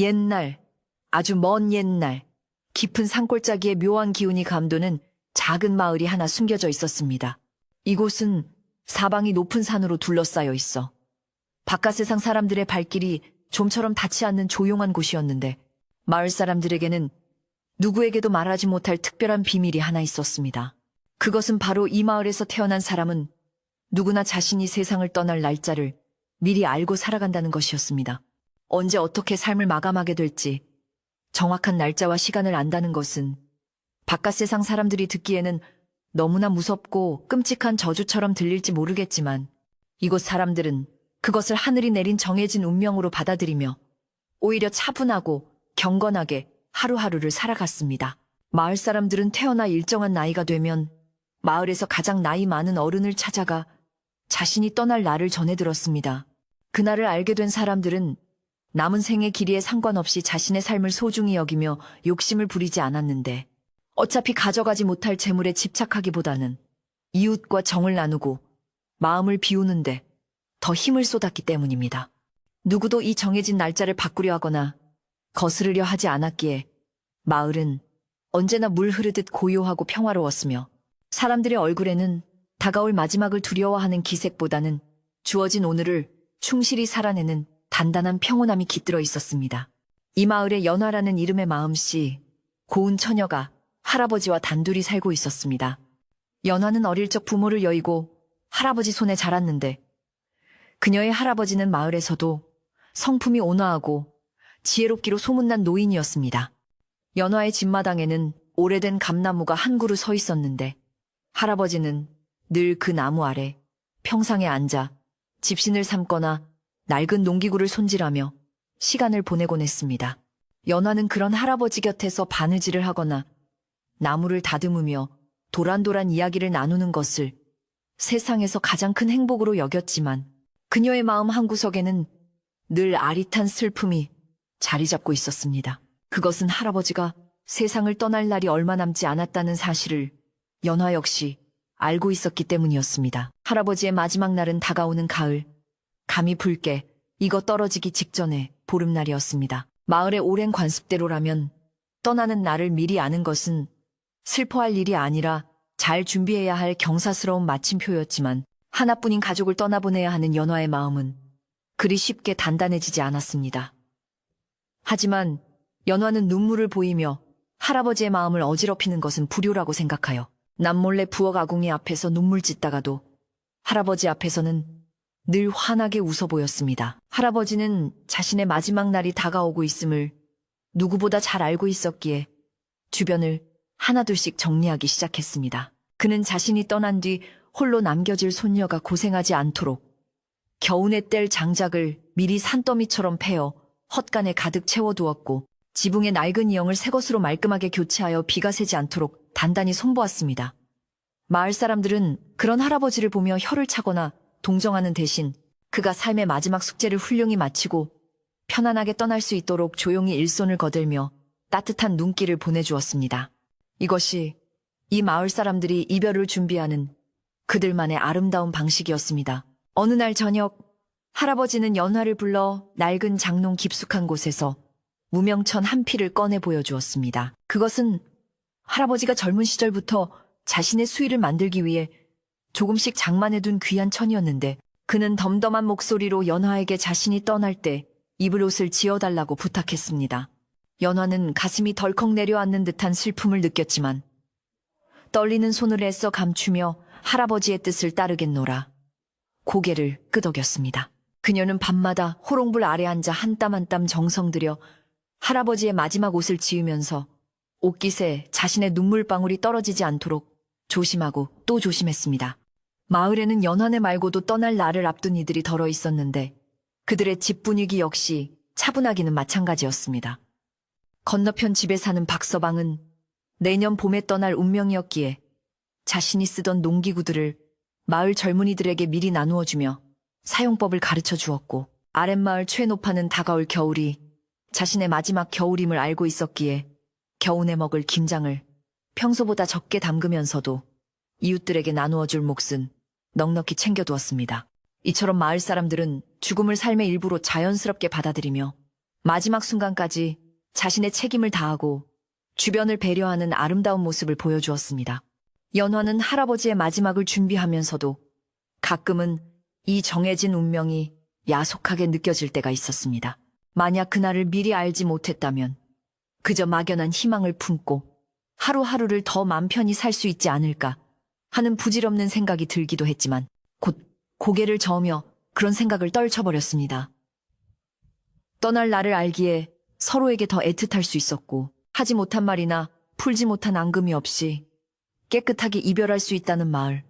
옛날, 아주 먼 옛날, 깊은 산골짜기에 묘한 기운이 감도는 작은 마을이 하나 숨겨져 있었습니다. 이곳은 사방이 높은 산으로 둘러싸여 있어 바깥 세상 사람들의 발길이 좀처럼 닿지 않는 조용한 곳이었는데 마을 사람들에게는 누구에게도 말하지 못할 특별한 비밀이 하나 있었습니다. 그것은 바로 이 마을에서 태어난 사람은 누구나 자신이 세상을 떠날 날짜를 미리 알고 살아간다는 것이었습니다. 언제 어떻게 삶을 마감하게 될지 정확한 날짜와 시간을 안다는 것은 바깥 세상 사람들이 듣기에는 너무나 무섭고 끔찍한 저주처럼 들릴지 모르겠지만 이곳 사람들은 그것을 하늘이 내린 정해진 운명으로 받아들이며 오히려 차분하고 경건하게 하루하루를 살아갔습니다. 마을 사람들은 태어나 일정한 나이가 되면 마을에서 가장 나이 많은 어른을 찾아가 자신이 떠날 날을 전해들었습니다. 그날을 알게 된 사람들은 남은 생의 길이에 상관없이 자신의 삶을 소중히 여기며 욕심을 부리지 않았는데 어차피 가져가지 못할 재물에 집착하기보다는 이웃과 정을 나누고 마음을 비우는데 더 힘을 쏟았기 때문입니다. 누구도 이 정해진 날짜를 바꾸려 하거나 거스르려 하지 않았기에 마을은 언제나 물 흐르듯 고요하고 평화로웠으며 사람들의 얼굴에는 다가올 마지막을 두려워하는 기색보다는 주어진 오늘을 충실히 살아내는 단단한 평온함이 깃들어 있었습니다. 이 마을에 연화라는 이름의 마음씨, 고운 처녀가 할아버지와 단둘이 살고 있었습니다. 연화는 어릴 적 부모를 여의고 할아버지 손에 자랐는데 그녀의 할아버지는 마을에서도 성품이 온화하고 지혜롭기로 소문난 노인이었습니다. 연화의 집마당에는 오래된 감나무가 한 그루 서 있었는데 할아버지는 늘 그 나무 아래 평상에 앉아 집신을 삼거나 낡은 농기구를 손질하며 시간을 보내곤 했습니다. 연화는 그런 할아버지 곁에서 바느질을 하거나 나무를 다듬으며 도란도란 이야기를 나누는 것을 세상에서 가장 큰 행복으로 여겼지만 그녀의 마음 한구석에는 늘 아릿한 슬픔이 자리 잡고 있었습니다. 그것은 할아버지가 세상을 떠날 날이 얼마 남지 않았다는 사실을 연화 역시 알고 있었기 때문이었습니다. 할아버지의 마지막 날은 다가오는 가을, 감이 붉게 익어 떨어지기 직전의 보름날이었습니다. 마을의 오랜 관습대로라면 떠나는 날을 미리 아는 것은 슬퍼할 일이 아니라 잘 준비해야 할 경사스러운 마침표였지만 하나뿐인 가족을 떠나보내야 하는 연화의 마음은 그리 쉽게 단단해지지 않았습니다. 하지만 연화는 눈물을 보이며 할아버지의 마음을 어지럽히는 것은 불효라고 생각하여 남몰래 부엌 아궁이 앞에서 눈물 짓다가도 할아버지 앞에서는 늘 환하게 웃어 보였습니다. 할아버지는 자신의 마지막 날이 다가오고 있음을 누구보다 잘 알고 있었기에 주변을 하나둘씩 정리하기 시작했습니다. 그는 자신이 떠난 뒤 홀로 남겨질 손녀가 고생하지 않도록 겨우내 뗄 장작을 미리 산더미처럼 패어 헛간에 가득 채워두었고 지붕의 낡은 이형을 새 것으로 말끔하게 교체하여 비가 새지 않도록 단단히 손보았습니다. 마을 사람들은 그런 할아버지를 보며 혀를 차거나 동정하는 대신 그가 삶의 마지막 숙제를 훌륭히 마치고 편안하게 떠날 수 있도록 조용히 일손을 거들며 따뜻한 눈길을 보내주었습니다. 이것이 이 마을 사람들이 이별을 준비하는 그들만의 아름다운 방식이었습니다. 어느 날 저녁 할아버지는 연화를 불러 낡은 장롱 깊숙한 곳에서 무명천 한 피를 꺼내 보여주었습니다. 그것은 할아버지가 젊은 시절부터 자신의 수의를 만들기 위해 조금씩 장만해둔 귀한 천이었는데 그는 덤덤한 목소리로 연화에게 자신이 떠날 때 입을 옷을 지어달라고 부탁했습니다. 연화는 가슴이 덜컥 내려앉는 듯한 슬픔을 느꼈지만 떨리는 손을 애써 감추며 할아버지의 뜻을 따르겠노라 고개를 끄덕였습니다. 그녀는 밤마다 호롱불 아래 앉아 한 땀 한 땀 정성 들여 할아버지의 마지막 옷을 지으면서 옷깃에 자신의 눈물방울이 떨어지지 않도록 조심하고 또 조심했습니다. 마을에는 연화네 말고도 떠날 날을 앞둔 이들이 덜어 있었는데 그들의 집 분위기 역시 차분하기는 마찬가지였습니다. 건너편 집에 사는 박서방은 내년 봄에 떠날 운명이었기에 자신이 쓰던 농기구들을 마을 젊은이들에게 미리 나누어주며 사용법을 가르쳐 주었고 아랫마을 최노파는 다가올 겨울이 자신의 마지막 겨울임을 알고 있었기에 겨우내 먹을 김장을 평소보다 적게 담그면서도 이웃들에게 나누어 줄 몫은 넉넉히 챙겨두었습니다. 이처럼 마을 사람들은 죽음을 삶의 일부로 자연스럽게 받아들이며 마지막 순간까지 자신의 책임을 다하고 주변을 배려하는 아름다운 모습을 보여주었습니다. 연화는 할아버지의 마지막을 준비하면서도 가끔은 이 정해진 운명이 야속하게 느껴질 때가 있었습니다. 만약 그날을 미리 알지 못했다면 그저 막연한 희망을 품고 하루하루를 더 맘 편히 살 수 있지 않을까 하는 부질없는 생각이 들기도 했지만 곧 고개를 저으며 그런 생각을 떨쳐버렸습니다. 떠날 날을 알기에 서로에게 더 애틋할 수 있었고 하지 못한 말이나 풀지 못한 앙금이 없이 깨끗하게 이별할 수 있다는 마을,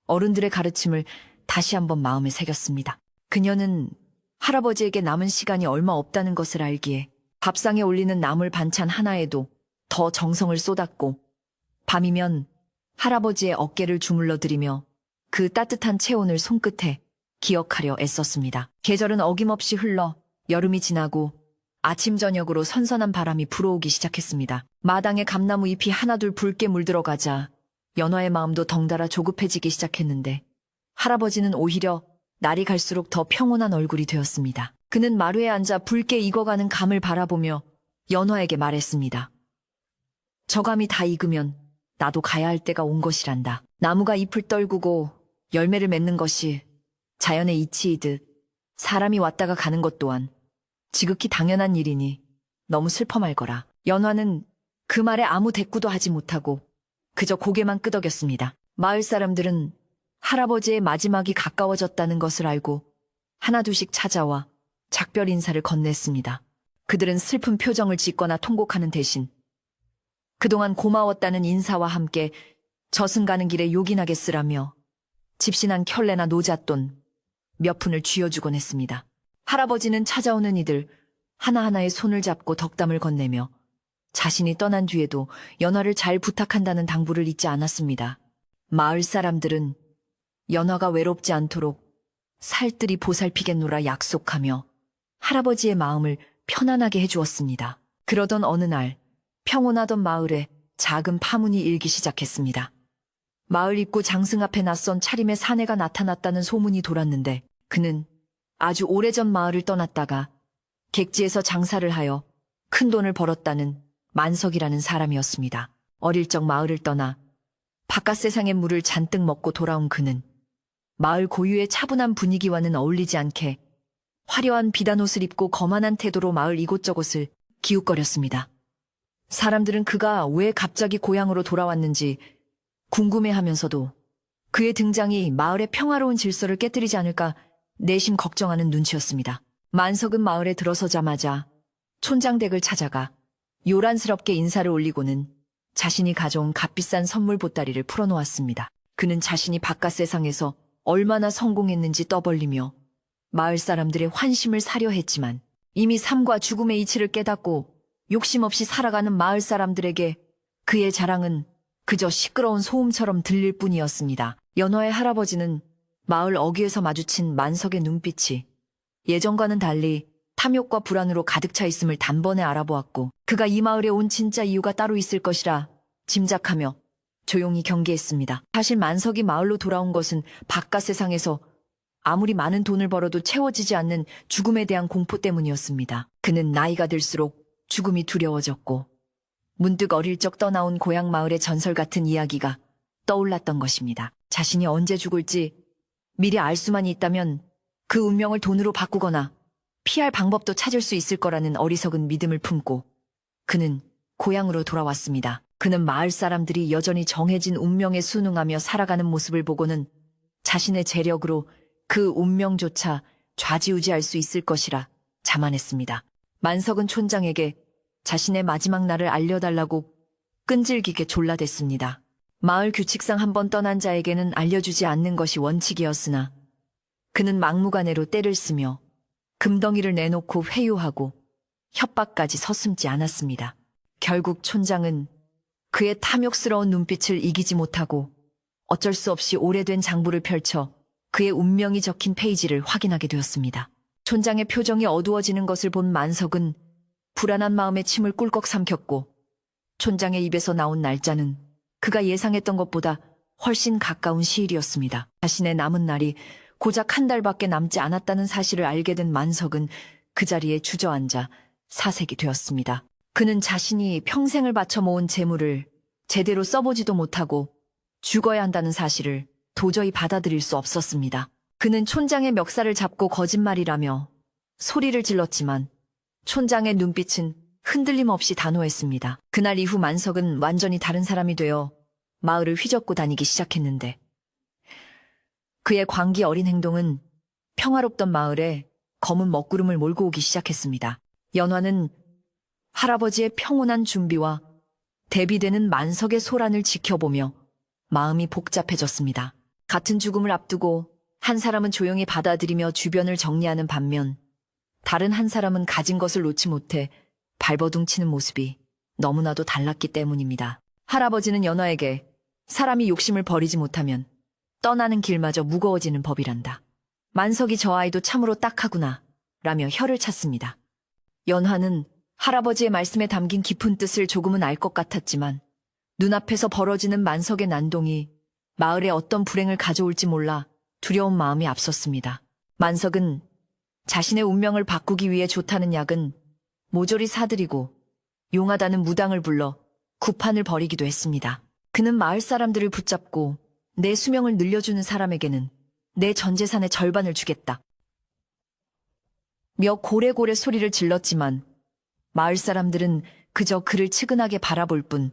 어른들의 가르침을 다시 한번 마음에 새겼습니다. 그녀는 할아버지에게 남은 시간이 얼마 없다는 것을 알기에 밥상에 올리는 나물 반찬 하나에도 더 정성을 쏟았고 밤이면 할아버지의 어깨를 주물러드리며 그 따뜻한 체온을 손끝에 기억하려 애썼습니다. 계절은 어김없이 흘러 여름이 지나고 아침 저녁으로 선선한 바람이 불어오기 시작했습니다. 마당에 감나무 잎이 하나둘 붉게 물들어가자 연화의 마음도 덩달아 조급해지기 시작했는데 할아버지는 오히려 날이 갈수록 더 평온한 얼굴이 되었습니다. 그는 마루에 앉아 붉게 익어가는 감을 바라보며 연화에게 말했습니다. 저 감이 다 익으면 나도 가야 할 때가 온 것이란다. 나무가 잎을 떨구고 열매를 맺는 것이 자연의 이치이듯 사람이 왔다가 가는 것 또한 지극히 당연한 일이니 너무 슬퍼 말거라. 연화는 그 말에 아무 대꾸도 하지 못하고 그저 고개만 끄덕였습니다. 마을 사람들은 할아버지의 마지막이 가까워졌다는 것을 알고 하나둘씩 찾아와 작별 인사를 건넸습니다. 그들은 슬픈 표정을 짓거나 통곡하는 대신 그동안 고마웠다는 인사와 함께 저승 가는 길에 요긴하게 쓰라며 집신한 켤레나 노잣돈 몇 푼을 쥐어주곤 했습니다. 할아버지는 찾아오는 이들 하나하나의 손을 잡고 덕담을 건네며 자신이 떠난 뒤에도 연화를 잘 부탁한다는 당부를 잊지 않았습니다. 마을 사람들은 연화가 외롭지 않도록 살뜰히 보살피겠노라 약속하며 할아버지의 마음을 편안하게 해주었습니다. 그러던 어느 날 평온하던 마을에 작은 파문이 일기 시작했습니다. 마을 입구 장승 앞에 낯선 차림의 사내가 나타났다는 소문이 돌았는데 그는 아주 오래전 마을을 떠났다가 객지에서 장사를 하여 큰 돈을 벌었다는 만석이라는 사람이었습니다. 어릴 적 마을을 떠나 바깥 세상의 물을 잔뜩 먹고 돌아온 그는 마을 고유의 차분한 분위기와는 어울리지 않게 화려한 비단옷을 입고 거만한 태도로 마을 이곳저곳을 기웃거렸습니다. 사람들은 그가 왜 갑자기 고향으로 돌아왔는지 궁금해하면서도 그의 등장이 마을의 평화로운 질서를 깨뜨리지 않을까 내심 걱정하는 눈치였습니다. 만석은 마을에 들어서자마자 촌장 댁을 찾아가 요란스럽게 인사를 올리고는 자신이 가져온 값비싼 선물 보따리를 풀어놓았습니다. 그는 자신이 바깥 세상에서 얼마나 성공했는지 떠벌리며 마을 사람들의 환심을 사려 했지만 이미 삶과 죽음의 이치를 깨닫고 욕심 없이 살아가는 마을 사람들에게 그의 자랑은 그저 시끄러운 소음처럼 들릴 뿐이었습니다. 연화의 할아버지는 마을 어귀에서 마주친 만석의 눈빛이 예전과는 달리 탐욕과 불안으로 가득 차 있음을 단번에 알아보았고 그가 이 마을에 온 진짜 이유가 따로 있을 것이라 짐작하며 조용히 경계했습니다. 사실 만석이 마을로 돌아온 것은 바깥 세상에서 아무리 많은 돈을 벌어도 채워지지 않는 죽음에 대한 공포 때문이었습니다. 그는 나이가 들수록 죽음이 두려워졌고 문득 어릴 적 떠나온 고향 마을의 전설 같은 이야기가 떠올랐던 것입니다. 자신이 언제 죽을지 미리 알 수만 있다면 그 운명을 돈으로 바꾸거나 피할 방법도 찾을 수 있을 거라는 어리석은 믿음을 품고 그는 고향으로 돌아왔습니다. 그는 마을 사람들이 여전히 정해진 운명에 순응하며 살아가는 모습을 보고는 자신의 재력으로 그 운명조차 좌지우지할 수 있을 것이라 자만했습니다. 만석은 촌장에게 자신의 마지막 날을 알려달라고 끈질기게 졸라댔습니다. 마을 규칙상 한번 떠난 자에게는 알려주지 않는 것이 원칙이었으나 그는 막무가내로 떼를 쓰며 금덩이를 내놓고 회유하고 협박까지 서슴지 않았습니다. 결국 촌장은 그의 탐욕스러운 눈빛을 이기지 못하고 어쩔 수 없이 오래된 장부를 펼쳐 그의 운명이 적힌 페이지를 확인하게 되었습니다. 촌장의 표정이 어두워지는 것을 본 만석은 불안한 마음에 침을 꿀꺽 삼켰고 촌장의 입에서 나온 날짜는 그가 예상했던 것보다 훨씬 가까운 시일이었습니다. 자신의 남은 날이 고작 한 달밖에 남지 않았다는 사실을 알게 된 만석은 그 자리에 주저앉아 사색이 되었습니다. 그는 자신이 평생을 바쳐 모은 재물을 제대로 써보지도 못하고 죽어야 한다는 사실을 도저히 받아들일 수 없었습니다. 그는 촌장의 멱살을 잡고 거짓말이라며 소리를 질렀지만 촌장의 눈빛은 흔들림 없이 단호했습니다. 그날 이후 만석은 완전히 다른 사람이 되어 마을을 휘젓고 다니기 시작했는데 그의 광기 어린 행동은 평화롭던 마을에 검은 먹구름을 몰고 오기 시작했습니다. 연화는 할아버지의 평온한 준비와 대비되는 만석의 소란을 지켜보며 마음이 복잡해졌습니다. 같은 죽음을 앞두고 한 사람은 조용히 받아들이며 주변을 정리하는 반면 다른 한 사람은 가진 것을 놓지 못해 발버둥치는 모습이 너무나도 달랐기 때문입니다. 할아버지는 연화에게 사람이 욕심을 버리지 못하면 떠나는 길마저 무거워지는 법이란다. 만석이 저 아이도 참으로 딱하구나 라며 혀를 찼습니다. 연화는 할아버지의 말씀에 담긴 깊은 뜻을 조금은 알 것 같았지만 눈앞에서 벌어지는 만석의 난동이 마을에 어떤 불행을 가져올지 몰라 두려운 마음이 앞섰습니다. 만석은 자신의 운명을 바꾸기 위해 좋다는 약은 모조리 사들이고 용하다는 무당을 불러 구판을 벌이기도 했습니다. 그는 마을 사람들을 붙잡고 내 수명을 늘려주는 사람에게는 내 전 재산의 절반을 주겠다. 며 고래고래 소리를 질렀지만 마을 사람들은 그저 그를 측은하게 바라볼 뿐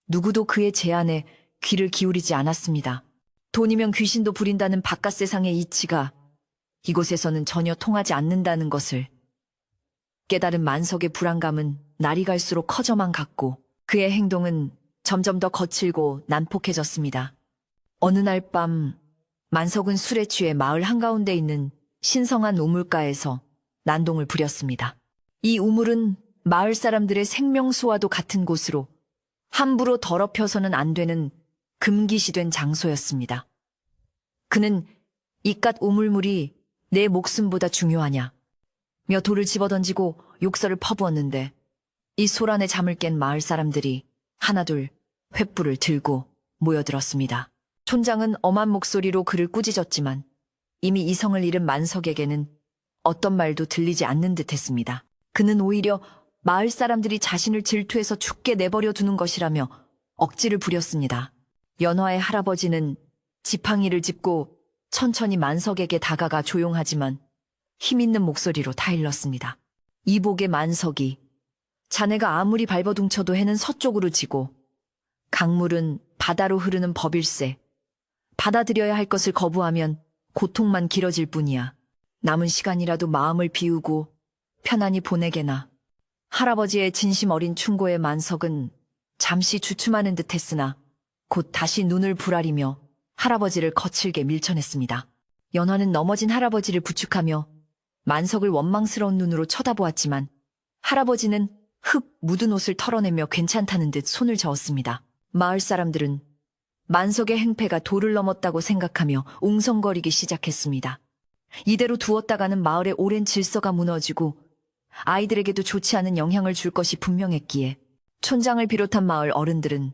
누구도 그의 제안에 귀를 기울이지 않았습니다. 돈이면 귀신도 부린다는 바깥 세상의 이치가 이곳에서는 전혀 통하지 않는다는 것을 깨달은 만석의 불안감은 날이 갈수록 커져만 갔고 그의 행동은 점점 더 거칠고 난폭해졌습니다. 어느 날 밤 만석은 술에 취해 마을 한가운데 있는 신성한 우물가에서 난동을 부렸습니다. 이 우물은 마을 사람들의 생명수와도 같은 곳으로 함부로 더럽혀서는 안 되는 금기시된 장소였습니다. 그는 이깟 우물물이 내 목숨보다 중요하냐 며 돌을 집어던지고 욕설을 퍼부었는데 이 소란에 잠을 깬 마을 사람들이 하나둘 횃불을 들고 모여들었습니다. 촌장은 엄한 목소리로 그를 꾸짖었지만 이미 이성을 잃은 만석에게는 어떤 말도 들리지 않는 듯했습니다. 그는 오히려 마을 사람들이 자신을 질투해서 죽게 내버려 두는 것이라며 억지를 부렸습니다. 연화의 할아버지는 지팡이를 짚고 천천히 만석에게 다가가 조용하지만 힘있는 목소리로 타일렀습니다. 이복의 만석이 자네가 아무리 발버둥쳐도 해는 서쪽으로 지고 강물은 바다로 흐르는 법일세. 받아들여야 할 것을 거부하면 고통만 길어질 뿐이야. 남은 시간이라도 마음을 비우고 편안히 보내게나. 할아버지의 진심 어린 충고에 만석은 잠시 주춤하는 듯 했으나 곧 다시 눈을 부라리며 할아버지를 거칠게 밀쳐냈습니다. 연화는 넘어진 할아버지를 부축하며 만석을 원망스러운 눈으로 쳐다보았지만 할아버지는 흙 묻은 옷을 털어내며 괜찮다는 듯 손을 저었습니다. 마을 사람들은 만석의 행패가 도를 넘었다고 생각하며 웅성거리기 시작했습니다. 이대로 두었다가는 마을의 오랜 질서가 무너지고 아이들에게도 좋지 않은 영향을 줄 것이 분명했기에 촌장을 비롯한 마을 어른들은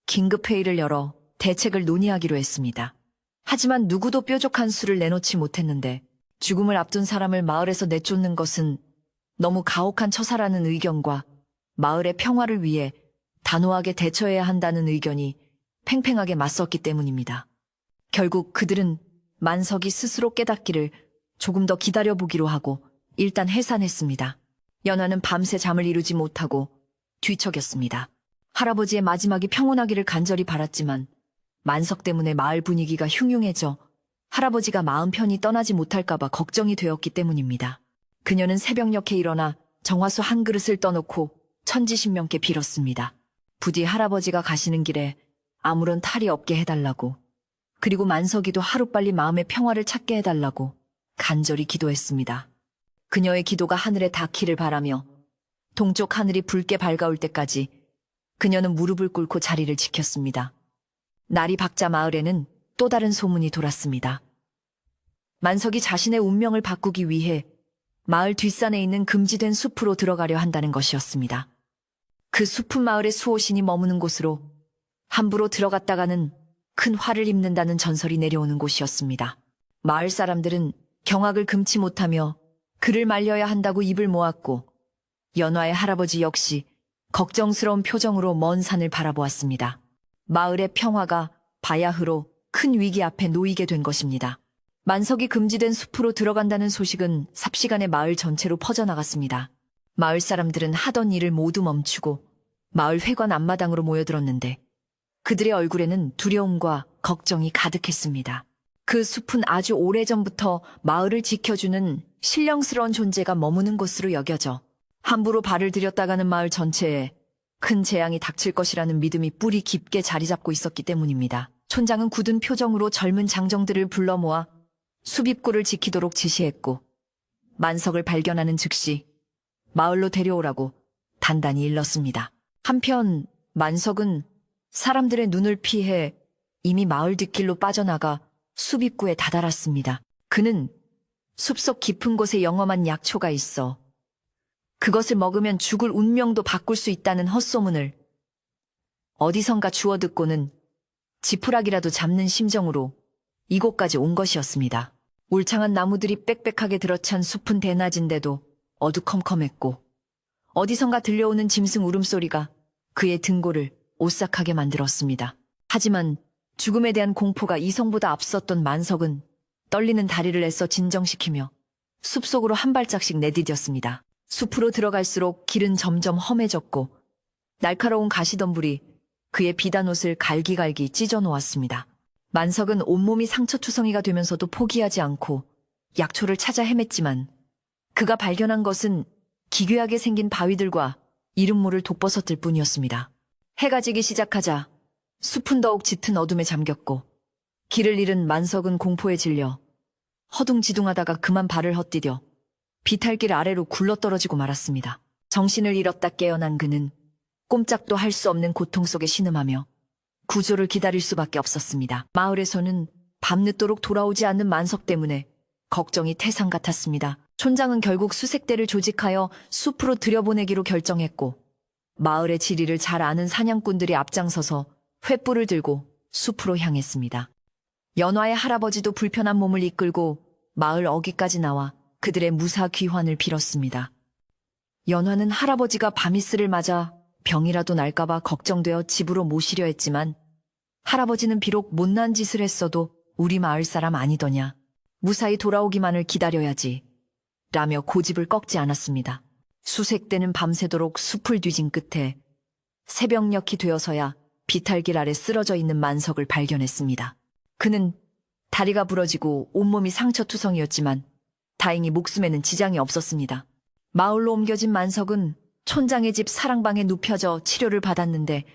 긴급회의를 열어 대책을 논의하기로 했습니다. 하지만 누구도 뾰족한 수를 내놓지 못했는데 죽음을 앞둔 사람을 마을에서 내쫓는 것은 너무 가혹한 처사라는 의견과 마을의 평화를 위해 단호하게 대처해야 한다는 의견이 팽팽하게 맞섰기 때문입니다. 결국 그들은 만석이 스스로 깨닫기를 조금 더 기다려보기로 하고 일단 해산했습니다. 연화는 밤새 잠을 이루지 못하고 뒤척였습니다. 할아버지의 마지막이 평온하기를 간절히 바랐지만 만석 때문에 마을 분위기가 흉흉해져 할아버지가 마음 편히 떠나지 못할까봐 걱정이 되었기 때문입니다. 그녀는 새벽녘에 일어나 정화수 한 그릇을 떠놓고 천지신명께 빌었습니다. 부디 할아버지가 가시는 길에 아무런 탈이 없게 해달라고, 그리고 만석이도 하루빨리 마음의 평화를 찾게 해달라고 간절히 기도했습니다. 그녀의 기도가 하늘에 닿기를 바라며 동쪽 하늘이 붉게 밝아올 때까지 그녀는 무릎을 꿇고 자리를 지켰습니다. 날이 밝자 마을에는 또 다른 소문이 돌았습니다. 만석이 자신의 운명을 바꾸기 위해 마을 뒷산에 있는 금지된 숲으로 들어가려 한다는 것이었습니다. 그 숲은 마을의 수호신이 머무는 곳으로 함부로 들어갔다가는 큰 화를 입는다는 전설이 내려오는 곳이었습니다. 마을 사람들은 경악을 금치 못하며 그를 말려야 한다고 입을 모았고 연화의 할아버지 역시 걱정스러운 표정으로 먼 산을 바라보았습니다. 마을의 평화가 바야흐로 큰 위기 앞에 놓이게 된 것입니다. 만석이 금지된 숲으로 들어간다는 소식은 삽시간에 마을 전체로 퍼져나갔습니다. 마을 사람들은 하던 일을 모두 멈추고 마을 회관 앞마당으로 모여들었는데 그들의 얼굴에는 두려움과 걱정이 가득했습니다. 그 숲은 아주 오래전부터 마을을 지켜주는 신령스러운 존재가 머무는 곳으로 여겨져 함부로 발을 들였다가는 마을 전체에 큰 재앙이 닥칠 것이라는 믿음이 뿌리 깊게 자리 잡고 있었기 때문입니다. 촌장은 굳은 표정으로 젊은 장정들을 불러 모아 숲 입구를 지키도록 지시했고 만석을 발견하는 즉시 마을로 데려오라고 단단히 일렀습니다. 한편 만석은 사람들의 눈을 피해 이미 마을 뒷길로 빠져나가 숲 입구에 다다랐습니다. 그는 숲속 깊은 곳에 영험한 약초가 있어 그것을 먹으면 죽을 운명도 바꿀 수 있다는 헛소문을 어디선가 주워 듣고는 지푸라기라도 잡는 심정으로 이곳까지 온 것이었습니다. 울창한 나무들이 빽빽하게 들어찬 숲은 대낮인데도 어두컴컴했고 어디선가 들려오는 짐승 울음소리가 그의 등골을 오싹하게 만들었습니다. 하지만 죽음에 대한 공포가 이성보다 앞섰던 만석은 떨리는 다리를 애써 진정시키며 숲속으로 한 발짝씩 내디뎠습니다. 숲으로 들어갈수록 길은 점점 험해졌고 날카로운 가시덤불이 그의 비단 옷을 갈기갈기 찢어놓았습니다. 만석은 온몸이 상처투성이가 되면서도 포기하지 않고 약초를 찾아 헤맸지만 그가 발견한 것은 기괴하게 생긴 바위들과 이름 모를 독버섯들 뿐이었습니다. 해가 지기 시작하자 숲은 더욱 짙은 어둠에 잠겼고 길을 잃은 만석은 공포에 질려 허둥지둥하다가 그만 발을 헛디뎌 비탈길 아래로 굴러떨어지고 말았습니다. 정신을 잃었다 깨어난 그는 꼼짝도 할 수 없는 고통 속에 신음하며 구조를 기다릴 수밖에 없었습니다. 마을에서는 밤늦도록 돌아오지 않는 만석 때문에 걱정이 태산 같았습니다. 촌장은 결국 수색대를 조직하여 숲으로 들여보내기로 결정했고 마을의 지리를 잘 아는 사냥꾼들이 앞장서서 횃불을 들고 숲으로 향했습니다. 연화의 할아버지도 불편한 몸을 이끌고 마을 어귀까지 나와 그들의 무사 귀환을 빌었습니다. 연화는 할아버지가 바미스를 맞아 병이라도 날까봐 걱정되어 집으로 모시려 했지만 할아버지는 비록 못난 짓을 했어도 우리 마을 사람 아니더냐. 무사히 돌아오기만을 기다려야지. 라며 고집을 꺾지 않았습니다. 수색대는 밤새도록 숲을 뒤진 끝에 새벽녘이 되어서야 비탈길 아래 쓰러져 있는 만석을 발견했습니다. 그는 다리가 부러지고 온몸이 상처투성이었지만 다행히 목숨에는 지장이 없었습니다. 마을로 옮겨진 만석은 촌장의 집 사랑방에 눕혀져 치료를 받았는데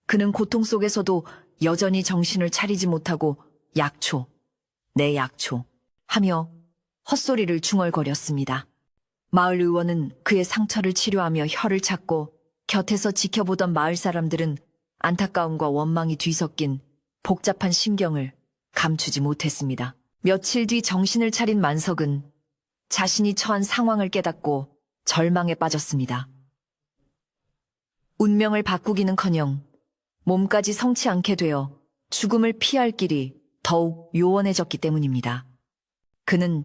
그는 고통 속에서도 여전히 정신을 차리지 못하고 약초, 내 약초 하며 헛소리를 중얼거렸습니다. 마을 의원은 그의 상처를 치료하며 혀를 찾고 곁에서 지켜보던 마을 사람들은 안타까움과 원망이 뒤섞인 복잡한 심경을 감추지 못했습니다. 며칠 뒤 정신을 차린 만석은 자신이 처한 상황을 깨닫고 절망에 빠졌습니다. 운명을 바꾸기는커녕 몸까지 성치 않게 되어 죽음을 피할 길이 더욱 요원해졌기 때문입니다. 그는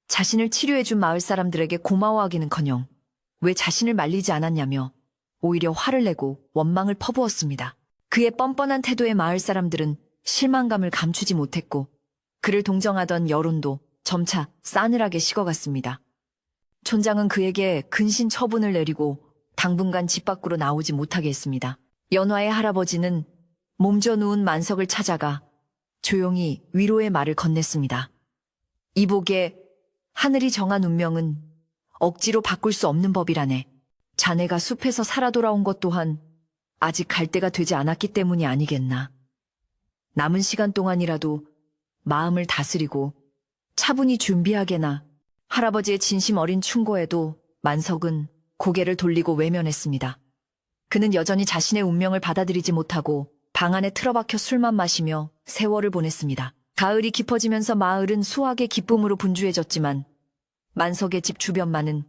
자신을 치료해준 마을 사람들에게 고마워하기는커녕 왜 자신을 말리지 않았냐며 오히려 화를 내고 원망을 퍼부었습니다. 그의 뻔뻔한 태도에 마을 사람들은 실망감을 감추지 못했고 그를 동정하던 여론도 점차 싸늘하게 식어갔습니다. 촌장은 그에게 근신 처분을 내리고 당분간 집 밖으로 나오지 못하게 했습니다. 연화의 할아버지는 몸져 누운 만석을 찾아가 조용히 위로의 말을 건넸습니다. 이복에 하늘이 정한 운명은 억지로 바꿀 수 없는 법이라네. 자네가 숲에서 살아 돌아온 것 또한 아직 갈 때가 되지 않았기 때문이 아니겠나. 남은 시간 동안이라도 마음을 다스리고 차분히 준비하게나. 할아버지의 진심 어린 충고에도 만석은 고개를 돌리고 외면했습니다. 그는 여전히 자신의 운명을 받아들이지 못하고 방 안에 틀어박혀 술만 마시며 세월을 보냈습니다. 가을이 깊어지면서 마을은 수확의 기쁨으로 분주해졌지만 만석의 집 주변만은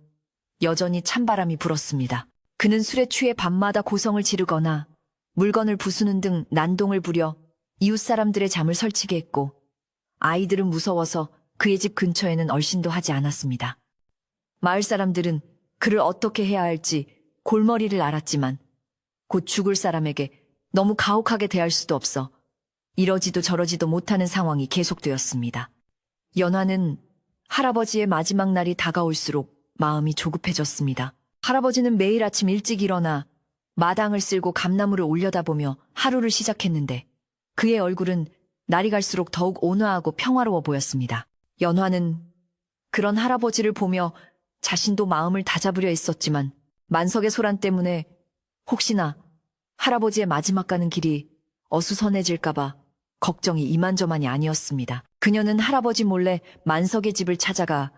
여전히 찬바람이 불었습니다. 그는 술에 취해 밤마다 고성을 지르거나 물건을 부수는 등 난동을 부려 이웃 사람들의 잠을 설치게 했고 아이들은 무서워서 그의 집 근처에는 얼씬도 하지 않았습니다. 마을 사람들은 그를 어떻게 해야 할지 골머리를 앓았지만 곧 죽을 사람에게 너무 가혹하게 대할 수도 없어 이러지도 저러지도 못하는 상황이 계속되었습니다. 연화는 할아버지의 마지막 날이 다가올수록 마음이 조급해졌습니다. 할아버지는 매일 아침 일찍 일어나 마당을 쓸고 감나무를 올려다보며 하루를 시작했는데 그의 얼굴은 날이 갈수록 더욱 온화하고 평화로워 보였습니다. 연화는 그런 할아버지를 보며 자신도 마음을 다잡으려 했었지만 만석의 소란 때문에 혹시나 할아버지의 마지막 가는 길이 어수선해질까봐 걱정이 이만저만이 아니었습니다. 그녀는 할아버지 몰래 만석의 집을 찾아가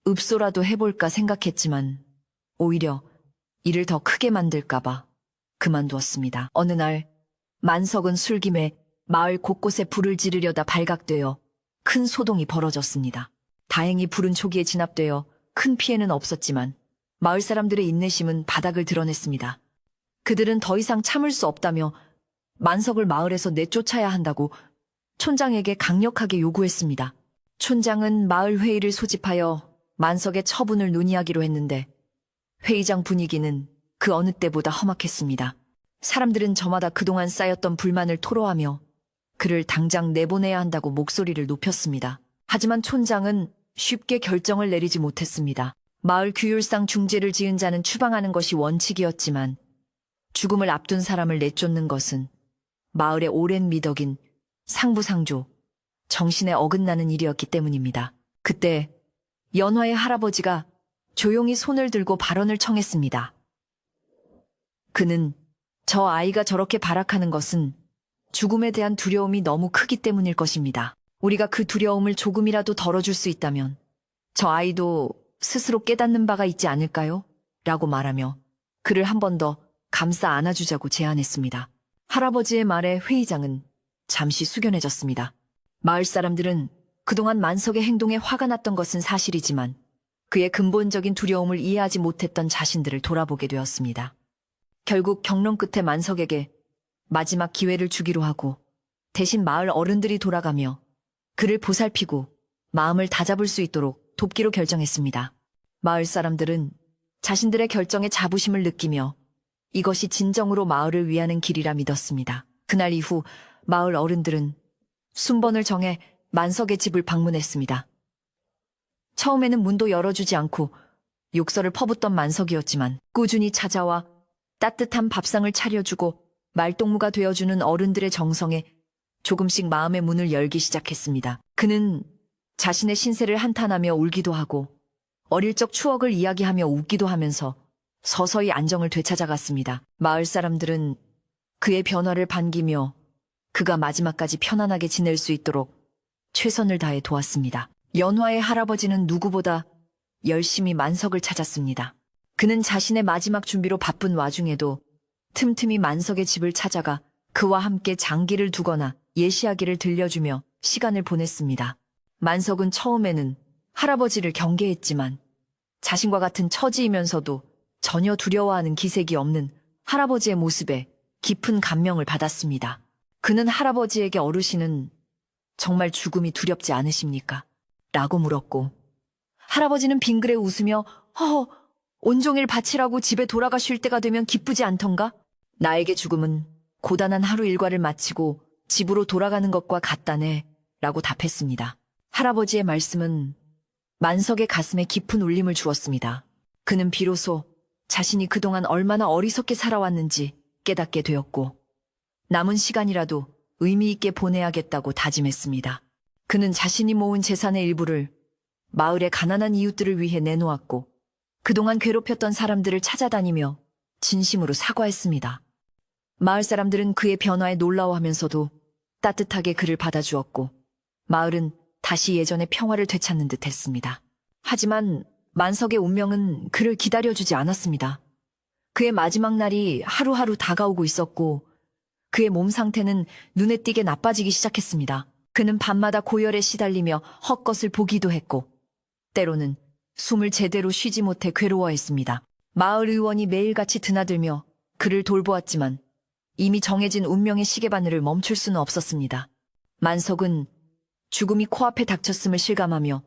읍소라도 해볼까 생각했지만 오히려 일을 더 크게 만들까봐 그만두었습니다. 어느 날 만석은 술김에 마을 곳곳에 불을 지르려다 발각되어 큰 소동이 벌어졌습니다. 다행히 불은 초기에 진압되어 큰 피해는 없었지만 마을 사람들의 인내심은 바닥을 드러냈습니다. 그들은 더 이상 참을 수 없다며 만석을 마을에서 내쫓아야 한다고 촌장에게 강력하게 요구했습니다. 촌장은 마을 회의를 소집하여 만석의 처분을 논의하기로 했는데 회의장 분위기는 그 어느 때보다 험악했습니다. 사람들은 저마다 그동안 쌓였던 불만을 토로하며 그를 당장 내보내야 한다고 목소리를 높였습니다. 하지만 촌장은 쉽게 결정을 내리지 못했습니다. 마을 규율상 중죄를 지은 자는 추방하는 것이 원칙이었지만 죽음을 앞둔 사람을 내쫓는 것은 마을의 오랜 미덕인 상부상조, 정신에 어긋나는 일이었기 때문입니다. 그때 연화의 할아버지가 조용히 손을 들고 발언을 청했습니다. 그는 저 아이가 저렇게 발악하는 것은 죽음에 대한 두려움이 너무 크기 때문일 것입니다. 우리가 그 두려움을 조금이라도 덜어줄 수 있다면 저 아이도 스스로 깨닫는 바가 있지 않을까요? 라고 말하며 그를 한 번 더 감싸 안아주자고 제안했습니다. 할아버지의 말에 회의장은 잠시 숙연해졌습니다. 마을 사람들은 그동안 만석의 행동에 화가 났던 것은 사실이지만 그의 근본적인 두려움을 이해하지 못했던 자신들을 돌아보게 되었습니다. 결국 경론 끝에 만석에게 마지막 기회를 주기로 하고 대신 마을 어른들이 돌아가며 그를 보살피고 마음을 다잡을 수 있도록 돕기로 결정했습니다. 마을 사람들은 자신들의 결정에 자부심을 느끼며 이것이 진정으로 마을을 위하는 길이라 믿었습니다. 그날 이후 마을 어른들은 순번을 정해 만석의 집을 방문했습니다. 처음에는 문도 열어주지 않고 욕설을 퍼붓던 만석이었지만 꾸준히 찾아와 따뜻한 밥상을 차려주고 말동무가 되어주는 어른들의 정성에 조금씩 마음의 문을 열기 시작했습니다. 그는 자신의 신세를 한탄하며 울기도 하고 어릴 적 추억을 이야기하며 웃기도 하면서 서서히 안정을 되찾아갔습니다. 마을 사람들은 그의 변화를 반기며 그가 마지막까지 편안하게 지낼 수 있도록 최선을 다해 도왔습니다. 연화의 할아버지는 누구보다 열심히 만석을 찾았습니다. 그는 자신의 마지막 준비로 바쁜 와중에도 틈틈이 만석의 집을 찾아가 그와 함께 장기를 두거나 예시하기를 들려주며 시간을 보냈습니다. 만석은 처음에는 할아버지를 경계했지만 자신과 같은 처지이면서도 전혀 두려워하는 기색이 없는 할아버지의 모습에 깊은 감명을 받았습니다. 그는 할아버지에게 어르신은 정말 죽음이 두렵지 않으십니까? 라고 물었고 할아버지는 빙그레 웃으며 온종일 밭이라고 집에 돌아가 쉴 때가 되면 기쁘지 않던가? 나에게 죽음은 고단한 하루 일과를 마치고 집으로 돌아가는 것과 같다네 라고 답했습니다. 할아버지의 말씀은 만석의 가슴에 깊은 울림을 주었습니다. 그는 비로소 자신이 그동안 얼마나 어리석게 살아왔는지 깨닫게 되었고 남은 시간이라도 의미 있게 보내야겠다고 다짐했습니다. 그는 자신이 모은 재산의 일부를 마을의 가난한 이웃들을 위해 내놓았고 그동안 괴롭혔던 사람들을 찾아다니며 진심으로 사과했습니다. 마을 사람들은 그의 변화에 놀라워하면서도 따뜻하게 그를 받아주었고 마을은 다시 예전의 평화를 되찾는 듯 했습니다. 하지만 만석의 운명은 그를 기다려주지 않았습니다. 그의 마지막 날이 하루하루 다가오고 있었고 그의 몸 상태는 눈에 띄게 나빠지기 시작했습니다. 그는 밤마다 고열에 시달리며 헛것을 보기도 했고 때로는 숨을 제대로 쉬지 못해 괴로워했습니다. 마을 의원이 매일같이 드나들며 그를 돌보았지만 이미 정해진 운명의 시계바늘을 멈출 수는 없었습니다. 만석은 죽음이 코앞에 닥쳤음을 실감하며